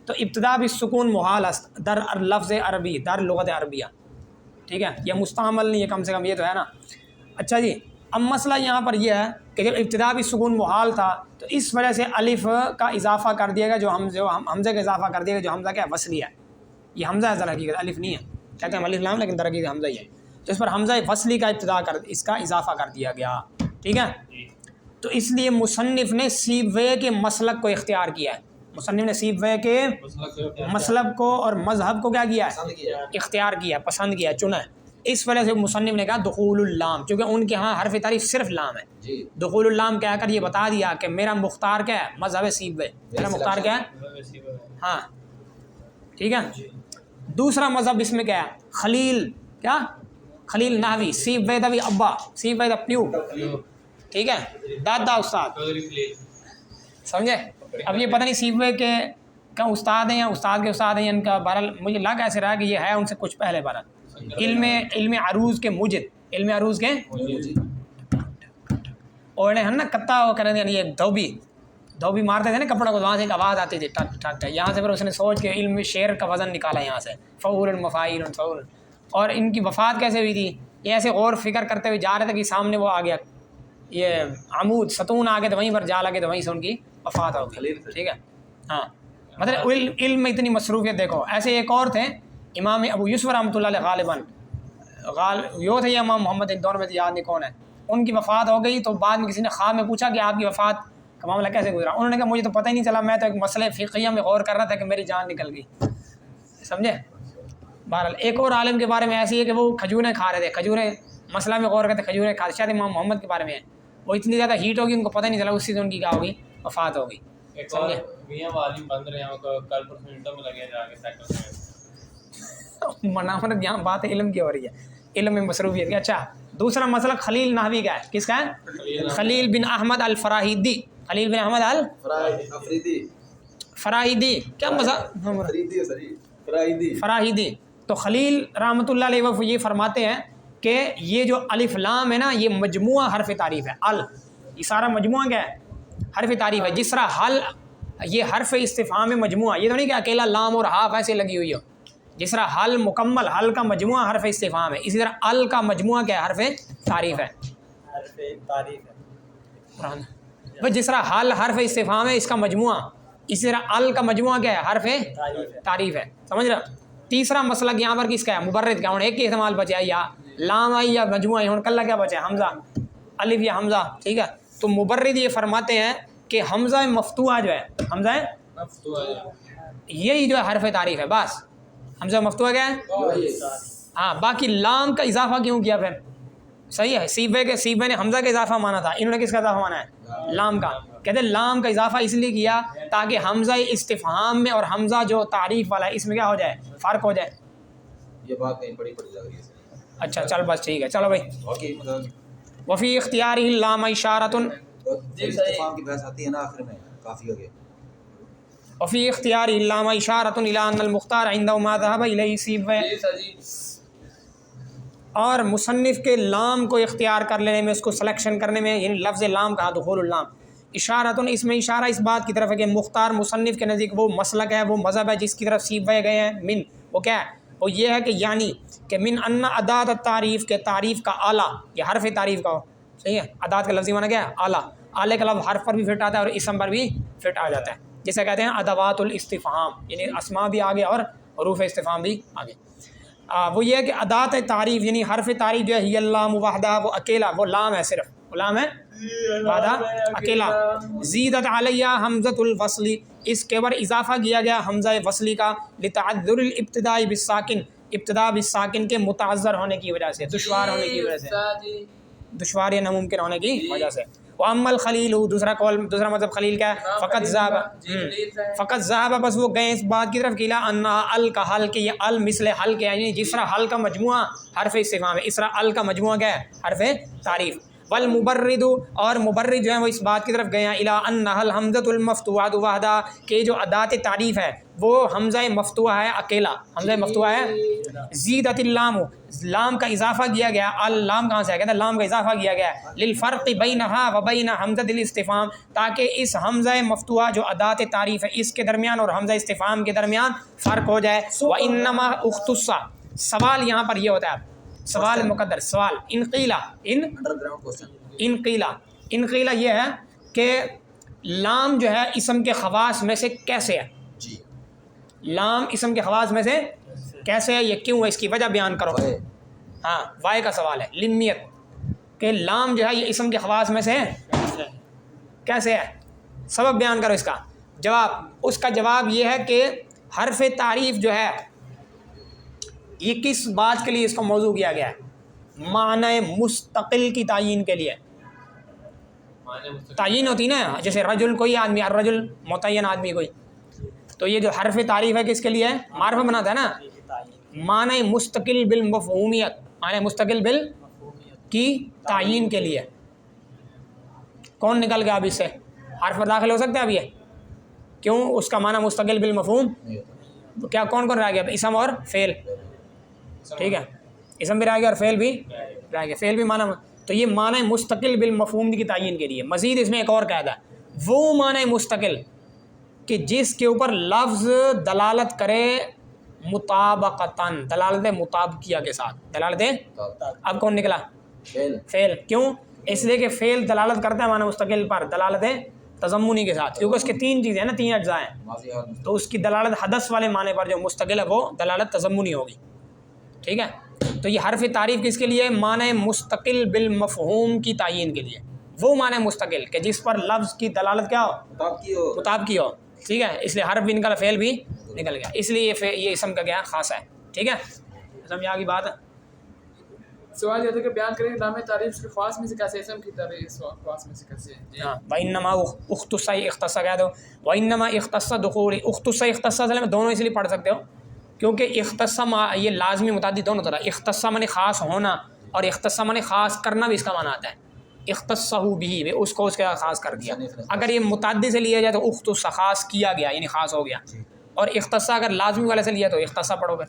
تو ابتدا بھی سکون محال است در لفظ عربی، در لغت عربیہ. ٹھیک ہے، یہ مستعمل نہیں ہے کم سے کم، یہ تو ہے نا. اچھا جی، اب مسئلہ یہاں پر یہ ہے کہ جب ابتدا بھی سکون محال تھا تو اس وجہ سے الف کا اضافہ کر دیا گیا، جو حمزے کا اضافہ کر دیا گیا، جو حمزہ کیا ہے؟ وصلی ہے. یہ حمزہ ہے در حقیقت، الف نہیں ہے. کہتے ہیں الف لام، لیکن در حقیقت حمزہ ہی ہے. تو اس پر حمزہ وصلی کا اس کا اضافہ کر دیا گیا. ٹھیک ہے، تو اس لیے مصنف نے سیبوے کے مسلک کو اختیار کیا ہے. مصنف نے سیبوے کے مسلک کو اور مذہب کو کیا کیا ہے؟ اختیار کیا، پسند کیا، چنا ہے. اس وجہ سے مصنف نے کہا دخول اللام، چونکہ ان کے ہاں حرف تعریف صرف لام ہے. دخول اللام کہہ کر یہ بتا دیا کہ میرا مختار کیا ہے؟ مذہب سیبوے. میرا مختار کیا ہے؟ ہاں ٹھیک ہے. دوسرا مذہب اس میں کیا ہے؟ خلیل. کیا؟ خلیل نحوی. سیبوے دا بھی ابا، سیبوے دا پیو. ٹھیک ہے، دادا استاد، سمجھے. اب یہ پتہ نہیں سیبوے کے کا استاد ہیں یا استاد کے استاد ہیں، ان کا بہرحال مجھے لگ ایسے رہا کہ یہ ہے ان سے کچھ پہلے. بہرحال علم عروض کے موجد، علم عروض کے اور نا کتا وہ کریں یعنی یہ دھوبی مارتے تھے نا کپڑوں کو، وہاں سے ایک آواز آتی تھی ٹک ٹک ٹک. یہاں سے پھر اس نے سوچ کے علم شعر کا وزن نکالا یہاں سے، فعول مفاعیل فعول. اور ان کی وفات کیسے ہوئی تھی؟ یہ ایسے غور فکر کرتے ہوئے جا رہے تھے کہ سامنے وہ آ گیا، یہ عمود ستون آ گئے تو وہیں پر جا لگے، تو وہیں سے ان کی وفات ہو گئی. ٹھیک ہے، ہاں مطلب علم میں اتنی مصروفیت. دیکھو ایسے ایک اور تھے امام ابو یوسف رحمۃ اللہ علیہ، غالباً یہ تھے امام محمد، ایک دور میں یاد نہیں کون ہے. ان کی وفات ہو گئی تو بعد میں کسی نے خواب میں پوچھا کہ آپ کی وفات کا معاملہ کیسے گزرا؟ انہوں نے کہا مجھے تو پتہ ہی نہیں چلا، میں تو ایک مسئلہ فقہیہ میں غور کر رہا تھا کہ میری جان نکل گئی. سمجھے. بہرحال ایک اور عالم کے بارے میں ایسی ہے کہ وہ کھجوریں کھا رہے تھے، کھجوریں مسئلہ میں غور کرتے، کھجوریں کھا، شاید امام محمد کے بارے میں ہے. وہ اتنی زیادہ ہیٹ ہوگی ان کو پتہ نہیں چلا، اسی سے ان کی کیا ہوگی؟ وفات ہو گئی. ایک اور میاں عالم بن رہے ہیں، کل پرسوں انٹر میں لگے جا کے سیکٹر میں منافرت. یہاں بات علم کی ہو رہی ہے، علم میں مصروفیت کی. اچھا، دوسرا مسئلہ خلیل نحوی کا ہے. کس کا ہے؟ خلیل بن احمد الفراہیدی. خلیل بن احمد الفراہیدی. کیا فراہیدی. تو خلیل رحمۃ اللہ علیہ وہ یہ فرماتے ہیں کہ یہ جو الف لام ہے نا، یہ مجموعہ حرف تعریف ہے. یہ سارا مجموعہ کیا ہے؟ حرف تعریف ہے. جس طرح حل یہ حرف استفہام میں مجموعہ، یہ تو نہیں کہ اکیلا لام اور ہاف ایسے لگی ہوئی ہو. جس طرح حل مکمل، حل کا مجموعہ حرف استفہام ہے، اسی طرح ال کا مجموعہ کیا ہے؟ حرف تعریف ہے. حرف تعریف ہے. بس جس طرح حل حرف استفہام ہے اس کا مجموعہ، اسی طرح ال کا مجموعہ کیا ہے؟ حرف تعریف ہے. سمجھ رہا؟ تیسرا مسئلہ یہاں پر کس کا ہے؟ مبرد کا. ایک ہی احتمال بچا، یا لام آئی یا مجموعہ ہی. کل کیا بچا؟ حمزہ، الف یا حمزہ. ٹھیک ہے، تو مبرد یہ فرماتے ہیں کہ حمزہ مفتوحہ جو ہے، حمزہ یہی جو ہے حرف تعریف ہے. بس حمزہ مفتوحہ کیا ہے؟ ہاں. باقی لام کا اضافہ کیوں کیا پھر؟ صحیح ہے، سیبوے نے حمزہ کا اضافہ مانا تھا، انہوں نے کس کا اضافہ مانا ہے؟ لام کا. کہتے ہیں لام کا اضافہ اس لیے کیا تاکہ حمزہ استفہام میں اور حمزہ جو تعریف والا ہے اس میں کیا ہو جائے؟ فرق ہو جائے. یہ بات کہیں بڑی لگ رہی ہے. اچھا چل بس ٹھیک ہے، چلو بھائی. وفی اختیار لام اشارۃ، استفہام کی بحث آتی ہے نا آخر میں، کافی ہو گیا. وفی اختیار لام اشارۃ الی ان المختار عندہ ما ذهب الیہ سیبوے. اور مصنف کے لام کو اختیار کر لینے میں، اس کو سلیکشن کرنے میں، یعنی لفظ لام کہا دخول اللام. اشارۃ، اس میں اشارہ اس بات کی طرف ہے کہ مختار مصنف کے نزدیک وہ مسلک ہے، وہ مذہب ہے جس کی طرف سیبوے گئے ہیں. من وہ کیا ہے؟ وہ یہ ہے کہ یعنی کہ من ان ادات التعریف کے تعریف کا آلہ، یہ حرف تعریف کا ہو. صحیح ہے، ادات کا لفظی معنی کیا ہے؟ آلہ. آلے کا لفظ حرف پر بھی فٹ آتا ہے اور اسم پر بھی فٹ آ جاتا ہے، جسے کہتے ہیں ادوات الاستفہام، یعنی اسماء بھی آگے اور حروف استفہام بھی آگے. وہ یہ ہے کہ ادات تعریف یعنی حرف تعریف جو ہے، ہی اللام وحدہ، وہ اکیلا، وہ لام ہے، صرف وہ لام ہے وحدہ اکیلا. زیدت علیہ حمزۃ الوصل، اس کے اوپر اضافہ کیا گیا حمزہ وصلی کا، لتعذر الابتداء بالساکن، ابتدا بالساکن کے متعذر ہونے کی وجہ سے، دشوار ہونے کی وجہ سے، دشوار یا ناممکن ہونے کی وجہ سے. وَأَمَّا الْخَلِيلُ، دوسرا قول، دوسرا مذہب خلیل کا ہے، فقط ذهب، بس وہ گئے اس بات کی طرف کہ انہا ال کا حل، کہ یہ ال مثل حل کے، یعنی جس طرح حل کا مجموعہ حرف استفہام ہے، اس طرح ال کا مجموعہ کیا ہے؟ حرف تعریف. والمبرد، اور مبرد جو ہے وہ اس بات کی طرف گئے ہیں الی انہا الحمزۃ المفتوحۃ وحدہ، کہ جو ادات تعریف ہے وہ حمزہ مفتوحہ ہے اکیلا، حمزہ مفتوحہ ہے. زیدت اللام، لام کا اضافہ کیا گیا، اللام کہاں سے آ گیا تھا؟ لام کا اضافہ کیا گیا للفرق بینہا و بین حمزۃ الاستفہام، تاکہ اس حمزہ مفتوحہ جو ادات تعریف ہے اس کے درمیان اور حمزہ استفہام کے درمیان فرق ہو جائے. وانما اختص، سوال یہاں پر یہ ہوتا ہے، سوال مقدر، سوال ان قیلا، ان قیلا یہ ہے کہ لام جو ہے اسم کے خواص میں سے کیسے ہے؟ لام اسم کے خواص میں سے کیسے ہے، یہ کیوں ہے، اس کی وجہ بیان کرو. ہاں وائے کا سوال ہے، لمیت، کہ لام جو ہے یہ اسم کے خواص میں سے کیسے ہے، سبب بیان کرو اس کا. جواب، اس کا جواب یہ ہے کہ حرف تعریف جو ہے یہ کس بات کے لیے اس کو موضوع کیا گیا ہے؟ معنی مستقل کی تعیین کے لیے. تعیین ہوتی نا، جیسے رجل کوئی آدمی، الرجل متعین آدمی کوئی، تو یہ جو حرف تعریف ہے کس کے لیے ہے؟ معرفہ بناتا ہے نا. معنی مستقل بالمفہومیت، معنی مستقل بال کی تعیین کے لیے. کون نکل گیا اب اس سے؟ حرف پر داخل ہو سکتا ہے اب یہ؟ کیوں؟ اس کا معنی مستقل بالمفہوم. کیا کون کون رہ گیا؟ اسم اور فعل. ٹھیک ہے، اسم بھی رہ گیا اور فعل بھی رہ گیا. فعل بھی معنی، تو یہ معنی مستقل بالمفہوم کی تعیین کے لیے. مزید اس میں ایک اور قاعدہ، وہ معنی مستقل کہ جس کے اوپر لفظ دلالت کرے مطابقتاً، دلالت مطابقیہ کے ساتھ، دلالت. اب کون نکلا؟ فعل. کیوں؟ اس لیے کہ فعل دلالت کرتا ہے معنی مستقل پر دلالت تضمنی کے ساتھ، کیونکہ اس کے تین چیزیں ہیں نا، تین اجزاء ہیں، تو اس کی دلالت حدث والے معنی پر جو مستقل ہے وہ دلالت تضمنی ہوگی. ٹھیک ہے، تو یہ حرف تعریف کس کے لیے؟ معنی مستقل بالمفہوم کی تعیین کے لیے. وہ معنی مستقل کہ جس پر لفظ کی دلالت کیا ہو؟ مطابقی ہو. ٹھیک ہے، اس لیے حرف بھی نکلا، فعل بھی نکل گیا، اس لیے یہ اسم کا کیا خاصہ ہے. ٹھیک ہے، سمجھ آ گئی بات ہے. سوال یہ تھا کہ بیان کریں نام تعریف کے خواص میں سے کیسے، اسم کی تعریف خواص میں سے کیسے. ہاں، وَإِنَّمَا اختص اختص کہہ دو، وَإِنَّمَا اختص دخول، اختص اختص اصل میں دونوں اس لیے پڑھ سکتے ہو کیونکہ اختص یہ لازمی متعدی دونوں طرح. اختص معنی خاص ہونا اور اختص معنی خاص کرنا بھی اس کا معنی آتا ہے. اختصہ بھی اس کو اس کا خاص کر دیا. اگر یہ متعدی سے لیا جائے تو اختص خاص کیا گیا یعنی خاص ہو گیا، اور اختصہ اگر لازمی والے سے لیا تو اختصہ پڑھو گے.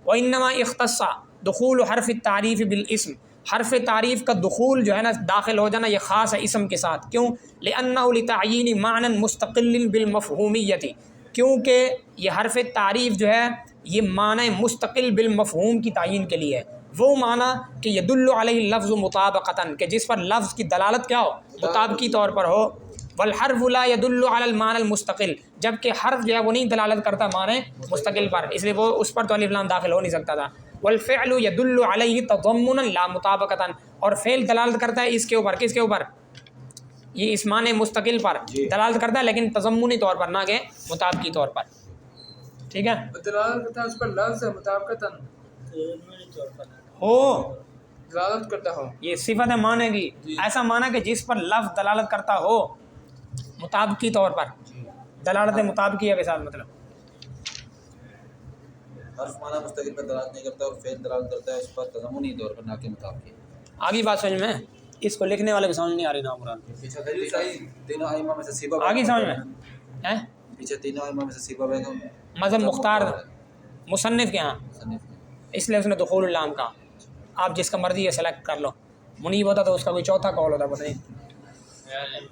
وَإِنَّمَا اختص دخول حرف التعریف بالاسم، حرف تعریف کا دخول جو ہے نا، داخل ہو جانا، یہ خاص ہے اسم کے ساتھ. کیوں؟ لِأَنَّهُ لِتَعْيِينِ مَعْنًى مُسْتَقِلٍ بِالْمَفْهُومِيَّةِ، کیونکہ یہ حرف تعریف جو ہے یہ معنی مستقل بالمفہوم کی تعیین کے لیے ہے. وہ معنی کہ یدل علیہ اللفظ مطابقتاً، کہ جس پر لفظ کی دلالت کیا ہو؟ مطابقی طور پر ہو. والحرف لا يدل على المعنى المستقل، جبکہ حرف جو ہے وہ نہیں دلالت کرتا معنی مستقل پر، اس لیے وہ اس پر تو الف لام داخل ہو نہیں سکتا تھا. والفعل يدل عليه تضمنا لا مطابقتا، اور فعل دلالت کرتا ہے اس کے اوپر، کس کے اوپر؟ یہ اس معنی مستقل پر دلالت کرتا ہے لیکن تضمنی طور پر، نہ کہ مطابقی طور پر. ٹھیک ہے، دلالت کرتا ہے اس پر لفظ مطابقتاً ہو، دلالت کرتا ہو، یہ صفت ہے معنی کی. ایسا معنی کہ جس پر لفظ دلالت کرتا ہو مطابقی طور پر، دلالت مطابقیہ کے ساتھ. مطلب حرف معنی مستقل پر دلالت نہیں کرتا اور فعل دلالت کرتا ہے اس پر تضمنی طور پر، نہ کہ مطابقی. آگی بات سمجھ میں، اس کو لکھنے والے بھی سمجھ نہیں آ رہی نا قرآن. تینوں ائمہ میں سے سیبا آگی سمجھ میں ہیں، پیچھے تینوں ائمہ میں سے سیبا بیگم مذہب مختار مصنف کے ہاں، اس لیے اس نے دخول اللام کہا. آپ جس کا مرضی ہے سلیکٹ کر لو. منیب ہوتا تو اس کا کوئی چوتھا قول ہوتا، پتہ نہیں.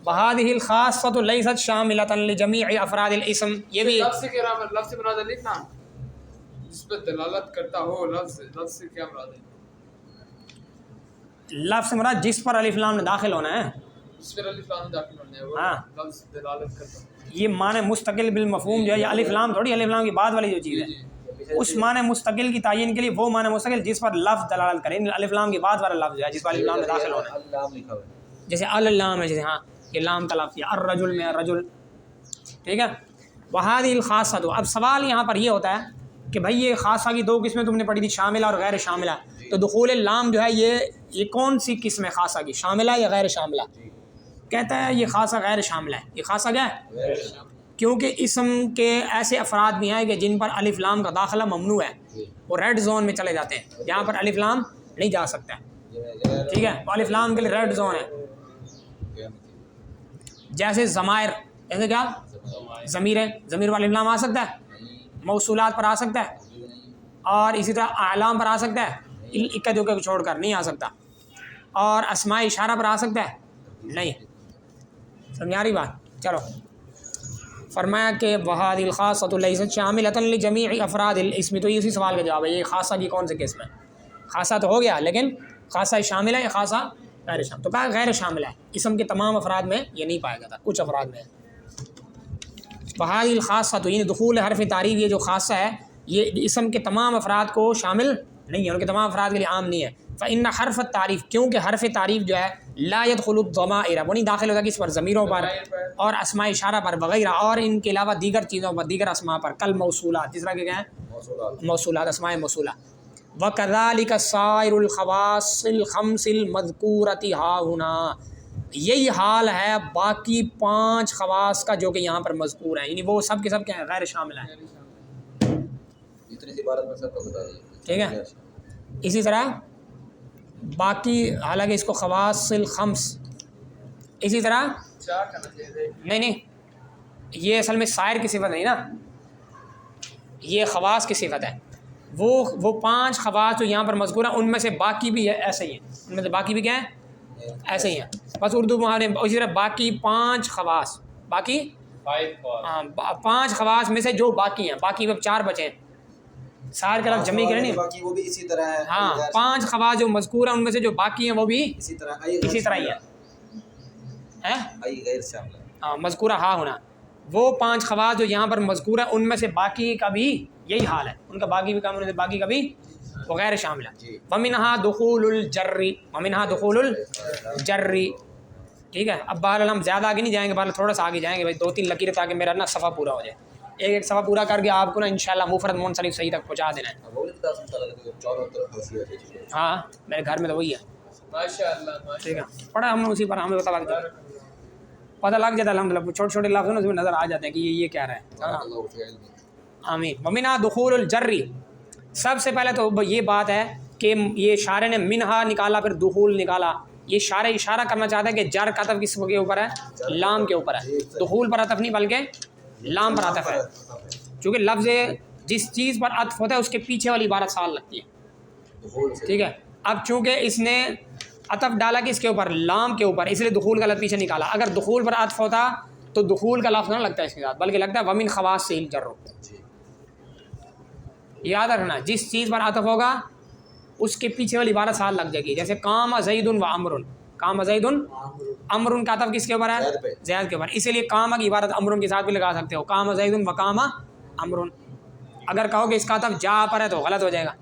وَهَذِهِ الْخَاصَّةُ لَيْسَتْ شَامِلَةً لِجَمِيعِ أَفْرَادِ الْاسْم، یہ بھی لفظ کے علاوہ لفظ مراد الف نام جس پر دلالت کرتا ہو، لفظ سے کیا مراد ہے؟ لفظ مراد جس پر الف لام نے داخل ہونا ہے، جس پر الف لام داخل ہونے ہے وہ ہاں. لفظ دلالت کرتا ہو. یہ معنی مستقل بالمفہوم جو ہے، یہ الف لام تھوڑی، الف لام کی بعد والی جو چیز ہے، اس معنی مستقل کی تعیین کے لیے وہ معنی مستقل جس پر لفظ دلالت کرے. الف لام کی بعد والا لفظ جو ہے جس پر الف لام نے داخل ہونا ہے. اللام لکھا ہوا ہے. جیسے اللام ہے، جیسے ہاں یہ لام کا لفظ، الرجل میں الرجل، ٹھیک ہے. وہذہ الخاصہ، تو اب سوال یہاں پر یہ ہوتا ہے کہ بھائی یہ خاصہ کی دو قسمیں تم نے پڑھی تھی، شاملہ اور غیر شاملہ. تو دخول لام جو ہے یہ کون سی قسم ہے خاصہ کی، شاملہ یا غیر شاملہ؟ کہتا ہے یہ خاصہ غیر شاملہ ہے. یہ خاصہ کیا ہے؟ کیونکہ اسم کے ایسے افراد بھی ہیں کہ جن پر الف لام کا داخلہ ممنوع ہے، وہ ریڈ زون میں چلے جاتے ہیں جہاں پر الف لام نہیں جا سکتا ہے. ٹھیک ہے، الف لام کے لیے ریڈ زون ہے. جیسے ضمائر، جیسے کیا ضمیر ہے، ضمیر والے الف لام آ سکتا ہے، موصولات پر آ سکتا ہے، اور اسی طرح اعلام پر آ سکتا ہے، اکا دکا کو چھوڑ کر نہیں آ سکتا. اور اسماء اشارہ پر آ سکتا ہے، نہیں. سمجھا رہی بات؟ چلو، فرمایا کہ وہذہ الخاصۃ لیست شاملۃ لجمیع افراد الاسم. تو یہ اسی سوال کا جواب ہے، یہ خاصہ کی کون سے قسم ہے؟ خاصہ تو ہو گیا، لیکن خاصہ شامل ہے یا خاصہ غیر شامل؟ تو کہا غیر شامل ہے، اسم کے تمام افراد میں یہ نہیں پائے گا تھا، کچھ افراد میں. وہذہ الخاصہ، تو یعنی دخول حرف تعریف، یہ جو خاصہ ہے یہ اسم کے تمام افراد کو شامل نہیں ہے، ان کے تمام افراد کے لیے عام نہیں ہے. فإن حرف التعریف، کیونکہ حرف تعریف جو ہے لا يدخل الضمائر، وہ نہیں داخل ہوتا کس پر؟ ضمیروں پر اور اسماء اشارہ پر وغیرہ، اور ان کے علاوہ دیگر چیزوں پر، دیگر اسماء پر. کل موصولات، جس طرح کہ کیا ہے موصولات، اسماء موصولہ. وَكَذَلِكَ سَائِرُ الْخَوَاصِ الْخَمْسِ الْمَذْكُورَةِ هَا هُنَا، یہی حال ہے باقی 5 خواص کا جو کہ یہاں پر مذکور ہیں، یعنی وہ سب کے سب کیا ہیں؟ غیر شامل ہیں. اتنی سی عبارت میں سب کو بتا دیجیے. ٹھیک ہے. اسی طرح باقی، حالانکہ اس کو خواص الخمس، اسی طرح نہیں یہ اصل میں سائر کی صفت نہیں نا، یہ خواص کی صفت ہے. وہ 5 خواص جو یہاں پر مذکور ہیں ان میں سے باقی بھی ہے ایسے ہی ہیں، ان میں سے باقی بھی کیا ہیں؟ ایسے ہی ہیں. بس اردو محاورے میں اسی طرح باقی 5 خواص، باقی 5 خواص میں سے جو باقی ہیں، باقی اب 4 بچے ہیں. سار کا لفظ جمع کریں نہیں، باقی وہ بھی اسی طرح ہے. ہاں 5 خواص جو مذکور ہیں ان میں سے جو باقی ہیں وہ بھی اسی طرح ہی ہے. غیر شامل. ہاں مذکورہ ہاں ہونا، وہ 5 خواص جو یہاں پر مذکور ہیں ان میں سے باقی کا بھی یہی حال ہے، ان کا باقی بھی کام ہونے سے باقی کا بھی وہ غیر شامل ہے. ومنها دخول الجر، ومنها دخول الجر. ٹھیک ہے، اب بہرحال ہم زیادہ آگے نہیں جائیں گے، بہرحال تھوڑا سا آگے جائیں گے بھائی، 2-3 لکیریں تاکہ میرا نا صفحہ پورا ہو جائے. ایک صفحہ پورا کر کے آپ کو نا انشاءاللہ مفرد منصرف صحیح تک پہنچا دینا ہے. ہاں میرے گھر میں تو وہی ہے ماشاءاللہ. ٹھیک ہے، پڑھا ہم نے اسی پر، ہمیں پتہ لگ جاتا ہے الحمدللہ. چھوٹے چھوٹے لفظ ہیں اس میں نظر آ جاتے ہیں کہ یہ کیا رہا ہے. آمین. ومنها دخول الجر، سب سے پہلے تو یہ بات ہے کہ یہ شارع نے منہا نکالا پھر دخول نکالا. یہ شارع اشارہ کرنا چاہتا ہے کہ جر کا عطف کس کے اوپر ہے؟ لام کے اوپر ہے. دخول پر عطف نہیں بلکہ لام پر عطف ہے، چونکہ لفظ جس چیز پر عطف ہوتا ہے اس کے پیچھے والی عبارت سال لگتی ہے. ٹھیک ہے، اب چونکہ اس نے عطف ڈالا کس کے اوپر؟ لام کے اوپر، اس لیے دخول کا لفظ پیچھے نکالا. اگر دخول پر عطف ہوتا تو دخول کا لفظ نہ لگتا ہے اس کے ساتھ، بلکہ لگتا ہے ومن خواص الجر. یاد رکھنا، جس چیز پر عطف ہوگا اس کے پیچھے والی عبارت سال لگ جائے گی. جیسے قام زید و امر، قام زید امر کا عطف کس کے اوپر ہے؟ زید کے اوپر. اسی لیے قام کی عبارت امر کے ساتھ بھی لگا سکتے ہو، قام زید و قام امر. اگر کہو کہ اس کا عطف جا پر ہے تو غلط ہو جائے گا.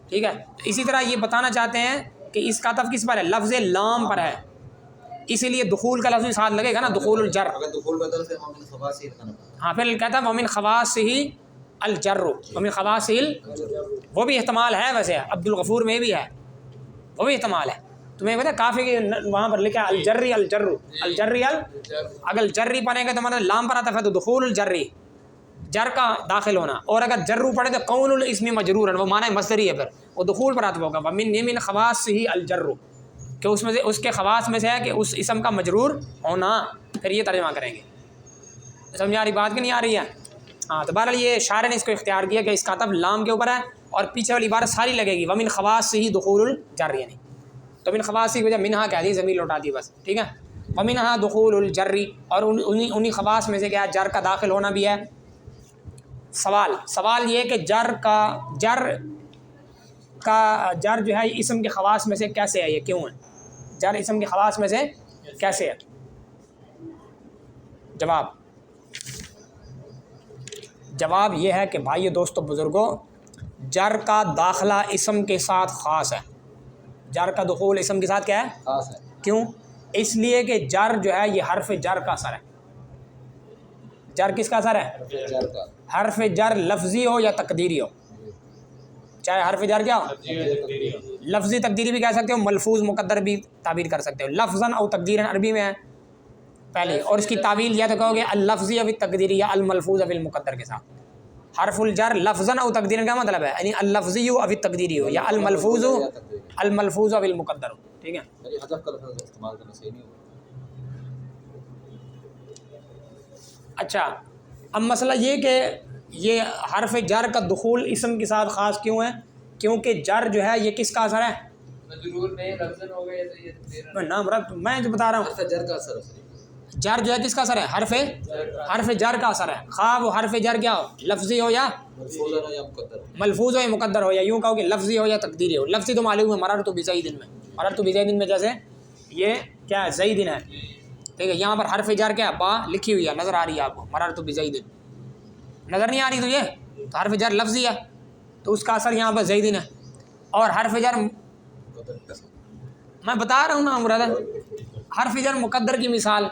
ٹھیک ہے، اسی طرح یہ بتانا چاہتے ہیں کہ اس کا عطف کس پر ہے؟ لفظ لام پر ہے، اسی لیے دخول کا لفظ ساتھ لگے گا نا، دخول الجر. ہاں پھر کہتا ہے ومن خواص ہی الجر، ومن خواص وہ بھی احتمال ہے. ویسے عبد الغفور میں بھی ہے، وہ بھی احتمال ہے. تمہیں پتہ کافی کہ وہاں پر لکھا الجری الجر، الجری اگر جری پڑھیں گے تو مطلب لام پر عطف ہے تو دخول الجری، جر کا داخل ہونا. اور اگر جرو پڑھے تو قول الاسم مجرورا، وہ معنی مصدری ہے، پھر وہ دخول پر عطف ہوگا. ومن خواص ہی الجر، کہ اس میں سے اس کے خواص میں سے ہے کہ اس اسم کا مجرور ہونا. پھر یہ ترجمہ کریں گے. سمجھا رہی بات کہ نہیں آ رہی ہے؟ ہاں تو بہرحال یہ شاعر نے اس کو اختیار کیا کہ اس کا عطف لام کے اوپر ہے اور پیچھے والی عبارت ساری لگے گی ومن خواص ہی دخول الجر، یعنی تو من خواص کی وجہ منہا کہہ دی، ضمیر لوٹا دی بس. ٹھیک ہے، ومنہا دخول الجر، اور انہی خواص میں سے کیا جر کا داخل ہونا بھی ہے. سوال یہ کہ جر جو ہے اسم کے خواص میں سے کیسے ہے؟ یہ کیوں ہے جر اسم کے خواص میں سے کیسے ہے؟ جواب یہ ہے کہ بھائی دوستو بزرگوں، جر کا داخلہ اسم کے ساتھ خاص ہے. جر کا دخول اسم کے ساتھ کیا ہے؟ کیوں؟ اس لیے کہ جر جو ہے یہ حرف جر کا اثر ہے. جر کس کا اثر ہے؟ جر کا. حرف جر لفظی ہو یا تقدیری ہو، چاہے حرف جر کیا ہو، لفظی تقدیری بھی کہہ سکتے ہو، ملفوظ مقدر بھی تعبیر کر سکتے ہو. لفظاً او تقدیراً عربی میں ہے پہلے، اور اس کی تعویل یا تو کہو گے اللفظی او التقدیری یا الملفوظ او المقدر کے ساتھ. حرف الجر لفظاً او تقدیراً کا مطلب ہے یعنی اللفظی او التقدیری ہو یا الملفوظ او المقدر ہو. ٹھیک ہے. یعنی حذف کا لفظ استعمال کرنا صحیح نہیں ہوگا. اچھا اب مسئلہ یہ کہ یہ حرف جر کا دخول اسم کے ساتھ خاص کیوں ہے؟ کیونکہ جر جو ہے یہ کس کا اثر ہے؟ مجرور میں لفظاً ہو گئے تو یہ تقدیراً. میں نام رکھ، میں جو بتا رہا ہوں حرف جر کا اثر ہے. جر جو ہے کس کا اثر ہے؟ حرف جر کا اثر ہے. خواہ وہ حرف جر کیا ہو، لفظی ہو یا ملفوظ ہو یا مقدر ہو. ملفوظ ہو یا مقدر ہو، یا یوں کہو کہ لفظی ہو یا تقدیری ہو. لفظی تو معلوم ہے مررت بزید میں، مررت بزید میں جیسے یہ کیا ہے زید ہے. ٹھیک ہے. یہاں پر حرف جر کیا ہے؟ با لکھی ہوئی ہے، نظر آ رہی ہے آپ کو، مررت بزید نظر نہیں آ رہی تجھے؟ تو حرف جر لفظی ہے تو اس کا اثر یہاں پر زید ہے. اور حرف جر میں بتا رہا ہوں نا مراد، حرف جر مقدر کی مثال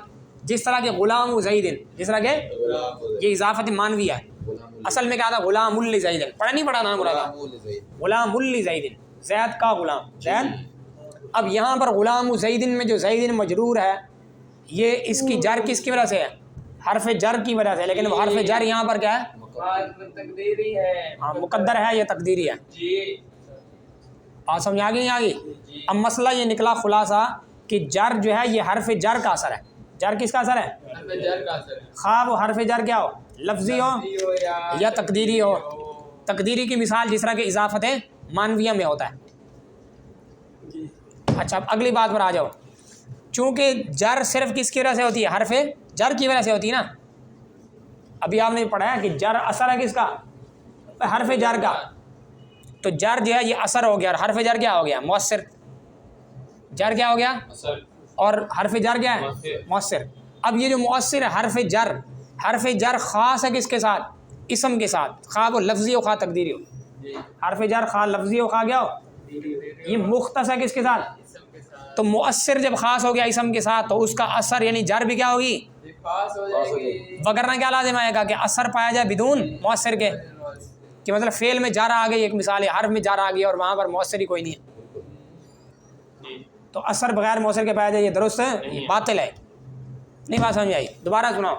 جس طرح کے غلام و زید، جس طرح کے یہ اضافت مانوی ہے، اصل میں کیا تھا؟ غلام الزید. پڑھا نہیں پڑھا نا مراد؟ غلام الزید، زید کا غلام، زید. اب یہاں پر غلام زید میں جو زید مجرور ہے یہ اس کی جر کس کی وجہ سے ہے؟ حرف جر کی وجہ سے. لیکن وہ حرف جر یہاں پر کیا ہے؟ تقدیری ہے. ہاں مقدر ہے یا تقدیری ہے؟ جی آپ سمجھ آ گئی نہیں آگئی؟ اب مسئلہ یہ نکلا خلاصہ کہ جر جو ہے یہ حرف جر کا اثر ہے. جر کس کا اثر ہے؟ حرف جر کا اثر ہے. خواہ وہ حرف جر کیا ہو، لفظی ہو یا تقدیری ہو. تقدیری کی مثال جس طرح کے اضافت مانویہ میں ہوتا ہے. اچھا اب اگلی بات پر آ جاؤ. چونکہ جر صرف کس کی وجہ سے ہوتی ہے؟ حرف جر کی وجہ سے ہوتی ہے نا. ابھی آپ نے پڑھا ہے کہ جر اثر ہے کس کا؟ حرف جر کا. تو جر جو ہے یہ اثر ہو گیا، اور حرف جر کیا ہو گیا؟ مؤثر. جر کیا ہو گیا؟ اور حرف جر کیا ہے؟ مؤثر. اب یہ جو مؤثر ہے حرف جر خاص ہے کس کے ساتھ؟ اسم کے ساتھ، خواہ وہ لفظی ہو خواہ تقدیری ہو. حرف جر خواہ لفظی ہو خواہ کیا ہو، یہ مختص ہے کس کے ساتھ؟ تو مؤثر جب خاص ہو گیا اسم کے ساتھ تو اس کا اثر یعنی جر بھی کیا ہوگی؟ پاس ہو جائے گی. وگرنہ کیا لازم آئے گا کہ اثر پایا جائے بدون مؤثر کے، کہ مطلب فعل میں جر آ گئی، ایک مثال ہے حرف میں جر آ گئی اور وہاں پر مؤثر ہی کوئی نہیں ہے تو اثر بغیر مؤثر کے پایا جائے، یہ درست ہے؟ باطل ہے. نہیں بات سمجھ آئی؟ دوبارہ سناؤ.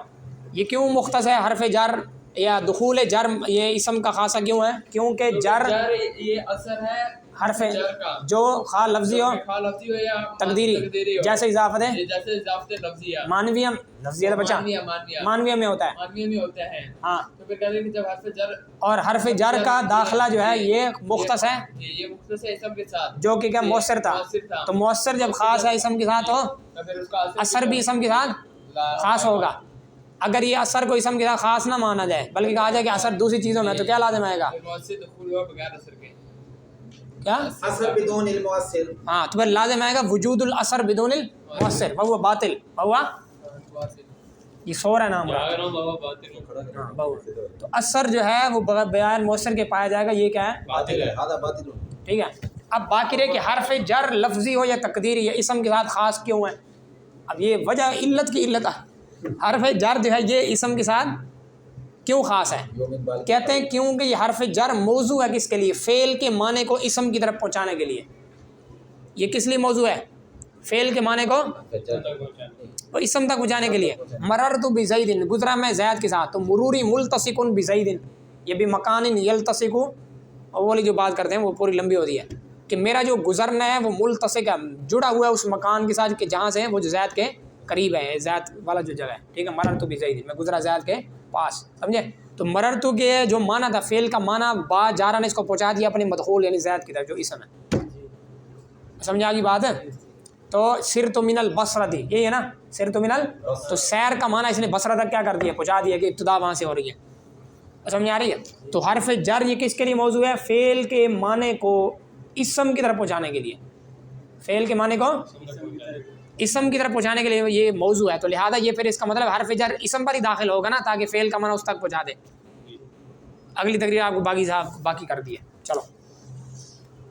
یہ کیوں مختص ہے حرف جر یا دخول جر یہ اسم کا خاصہ کیوں ہے؟ کیونکہ جر یہ اثر ہے حرف جر کا، جو خواہ لفظی ہو خواہ لفظی ہو یا تقدیری ہو. جیسے اضافت ہے جیسے اضافت لفظی ہے، مانویہ لفظی ہے بچہ مانویہ میں ہوتا ہے. مانوی میں ہوتا ہے. ہاں تو پھر کہتے ہیں کہ جب حرف جر اور حرف جر کا داخلہ جو ہے یہ مختص ہے یہ مختص ہے اسم کے ساتھ جو کہ کیا مؤثر تھا. تو مؤثر جب خاص ہے اسم کے ساتھ ہو تو پھر اس کا اثر بھی اسم کے ساتھ خاص ہوگا. اگر یہ اثر کو اسم کے ساتھ خاص نہ مانا جائے بلکہ کہا جائے کہ اثر دوسری چیزوں میں تو کیا لازم آئے گا؟ مؤثر دخول ہوا بغیر اثر کے. کیا؟ اثر بدون المؤثر. ہاں تو پھر لازم آئے گا وجود الاثر بدون المؤثر وہو باطل. وہو یہ سور ہے نام رہا. تو اثر جو ہے وہ بغیر مؤثر کے پایا جائے گا، یہ کیا ہے؟ باطل ہے. آدھا باطل ہو. ٹھیک ہے. اب باقی رہے کہ حرف جر لفظی ہو یا تقدیری یا اسم کے ساتھ خاص کیوں ہے. اب یہ وجہ علت کی علت ہے. حرف جر جو ہے یہ اسم کے ساتھ کیوں خاص ہے؟ کہتے ہیں کیونکہ یہ حرف جر موضوع ہے کس کے لیے؟ فعل کے معنی کو اسم کی طرف پہنچانے کے لیے. یہ کس لیے موضوع ہے؟ فعل کے معنی کو اور اسم تک پہنچانے کے لیے. مررت بزید گزرا میں زید کے ساتھ، تو مروری ملتصق بزید یہ بھی مکان یلتصق، اور وہ والی جو بات کرتے ہیں وہ پوری لمبی ہوتی ہے کہ میرا جو گزرنا ہے وہ ملتصق ہے، جڑا ہوا ہے اس مکان کے ساتھ کہ جہاں سے وہ جو زید کے قریب ہے، زید والا جو جگہ ہے. ٹھیک ہے. مررت بزید میں گزرا زید کے پاس. سمجھے؟ تو مررت کے جو معنی تھا فعل کا معنی با جارا نے اس کو پہنچا دیا اپنے مدخول یعنی زید کی طرف جو اسم ہے. سمجھ آ گئی بات ہے؟ تو سرت من البصرۃ یہی ہے نا، سرت من تو سیر کا معنی اس نے بصرہ تک کیا کر دیا؟ پہنچا دیا کہ ابتدا وہاں سے ہو رہی ہے. سمجھ آ رہی ہے؟ تو حرف جر یہ کس کے لیے موضوع ہے؟ فعل کے معنی کو اسم کی طرف پہنچانے کے لیے. فعل کے معنی کو اسم کی طرف پہنچانے کے لیے یہ موضوع ہے. تو لہٰذا یہ پھر اس کا مطلب حرف جر اسم پر ہی داخل ہوگا نا تاکہ فعل کا معنی اس تک پہنچا دے. اگلی تقریر آپ کو باقی صاحب باقی کر دیے. چلو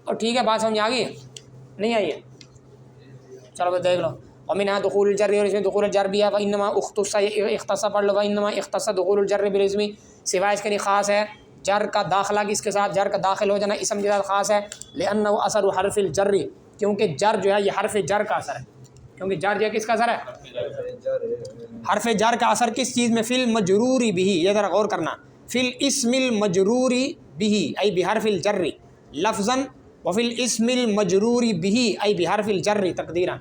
اور ٹھیک ہے. بات سمجھ آ گئی ہے؟ نہیں آئی ہے؟ چلو بس دیکھ لو ومنها دخول الجر اور اس میں دخول الجر بھی ہے وانما اختص پڑھ لو وانما اختص دخول الجر بالاسم سوائے اس کے لیے خاص ہے جر کا داخلہ کس کے ساتھ جر کا داخل ہو جانا اسم کے ساتھ خاص ہے لانه اثر حرف الجر کیونکہ جر جو ہے یہ حرف جر کا اثر ہے کیونکہ جر جو ہے کس کا اثر ہے حرف جر کا اثر کس چیز میں فی المجرور بھی یہ ذرا غور کرنا فی الاسم المجرور به ای بحرف الجر لفظا وفی الاسم المجرور به ای بحرف الجر تقدیرا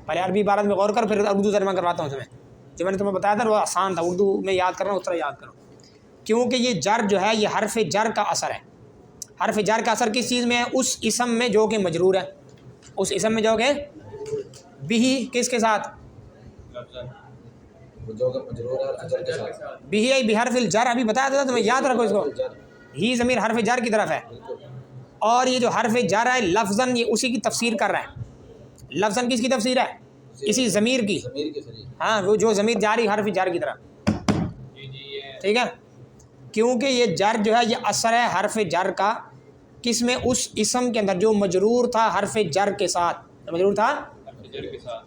پہلے عربی عبارت میں غور کر پھر اردو ترجمہ کرواتا ہوں تمہیں جو میں نے تمہیں بتایا تھا وہ آسان تھا اردو میں یاد کرنا اس طرح یاد کرو کیونکہ یہ جر جو ہے یہ حرف جر کا اثر ہے حرف جر کا اثر کس چیز میں ہے اس اسم میں جو کہ مجرور ہے اس اسم میں جو کہ بھی کس کے ساتھ جو کہ مجرور ہے اجر کے ساتھ بھی ای بحرف الجر ابھی بتایا تھا تمہیں یاد رکھو اس کو ہی ضمیر حرف جر کی طرف ہے اور یہ جو حرف جر ہے لفظاً یہ اسی کی تفسیر کر رہا ہے لفظاً کس کی تفسیر ہے اسی ضمیر کی ضمیر کے ذریعے ہاں وہ جو ضمیر جاری حرف جر کی طرف ٹھیک ہے کیونکہ یہ جر جو ہے یہ اثر ہے حرف جر کا کس میں اس اسم کے اندر جو مجرور تھا حرف جر کے ساتھ مجرور تھا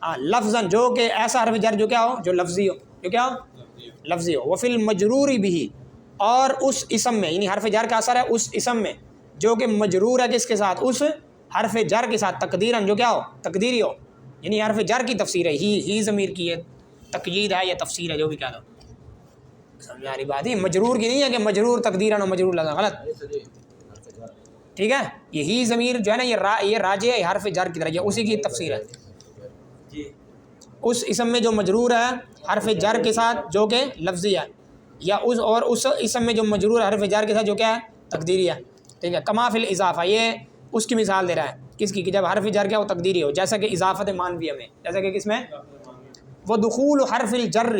ہاں لفظاً جو کہ ایسا حرف جر جو کیا ہو جو لفظی ہو جو کیا ہو لفظی ہو وفی المجروری بھی اور اس اسم میں یعنی حرف جر کا اثر ہے اس اسم میں جو کہ مجرور ہے کس کے ساتھ اس حرف جر کے ساتھ تقدیراً جو کیا ہو تقدیری ہو یعنی حرف جر کی تفسیر ہے ہی ضمیر کی ہے تقیید ہے یا تفسیر ہے جو بھی کہہ دو سمجھا رہی بات ہے مجرور کی نہیں ہے کہ مجرور تقدیراً مجرور لگا غلط ٹھیک ہے یہی ضمیر جو ہے نا یہ راجع ہے حرف جر کی طرح یہ اسی کی تفسیر ہے اس اسم میں جو مجرور ہے حرف جر کے ساتھ جو کہ لفظی ہے یا اس اسم میں جو مجرور ہے حرف جر کے ساتھ جو کیا ہے تقدیری ہے ٹھیک ہے کما فی الاضافہ یہ اس کی مثال دے رہا ہے کس کی کہ جب حرف جر کیا وہ تقدیری ہو جیسا کہ اضافت مانویہ میں جیسا کہ کس میں وہ دخول حرف الجر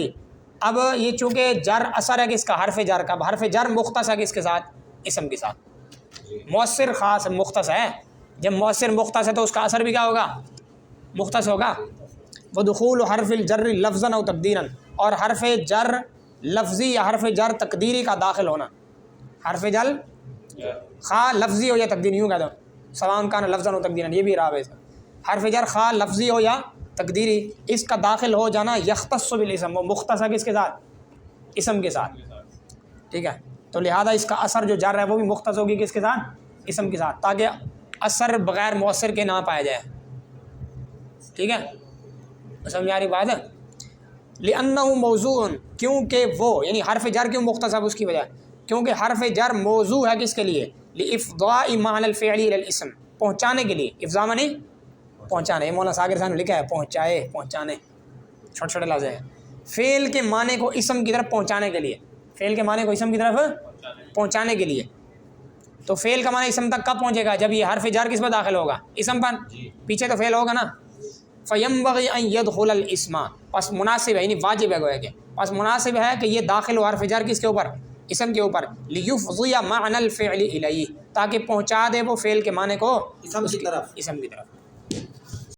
اب یہ چونکہ جر اثر ہے کس کا حرف جر کا حرف جر مختص ہے کس کے ساتھ اسم کے ساتھ مؤثر خاص مختص ہے جب مؤثر مختص ہے تو اس کا اثر بھی کیا ہوگا مختص ہوگا وہ دخول حرف الجر لفظاً او تقدیراً اور حرف جر لفظی یا حرف جر تقدیری کا داخل ہونا حرف جر خواہ لفظی ہو یا تقدیری یوں کہہ دو سواء کان لفظاً و تقدیراً یہ بھی راب ہے حرف جر خواہ لفظی ہو یا تقدیری اس کا داخل ہو جانا یختص بالاسم وہ مختص ہے کس کے ساتھ اسم کے ساتھ ٹھیک ہے تو لہذا اس کا اثر جو جر ہے وہ بھی مختص ہوگی کس کے ساتھ اسم کے ساتھ تاکہ اثر بغیر مؤثر کے نہ پایا جائے ٹھیک ہے سمجھ آ رہی بات ہے لأنہ موضوع کیونکہ وہ یعنی حرف جر کیوں مختص ہے اس کی وجہ کیونکہ حرف جر موضوع ہے کس کے لیے لإفضاء معنی الفعل الى الاسم پہنچانے کے لیے افضاء معنی پہنچانے مولانا ساگر صاحب نے لکھا ہے پہنچائے پہنچانے چھوٹے چھوٹے لفظ ہیں فعل کے معنی کو اسم کی طرف پہنچانے کے لیے فعل کے معنی کو اسم کی طرف پہنچانے کے لیے تو فعل کا معنی اسم تک کب پہنچے گا جب یہ حرف جر کس پر داخل ہوگا اسم پر پیچھے تو فعل ہوگا نا فینبغی ان یدخل الاسم پس مناسب ہے یعنی واجب ہے گویا کہ پس مناسب ہے کہ یہ داخل ہو حرف جر کس کے اوپر اسم کے اوپر لیفضی معنی الفعل الیہ تاکہ پہنچا دے وہ فعل کے معنی کو اسم کی طرف اسم کی طرف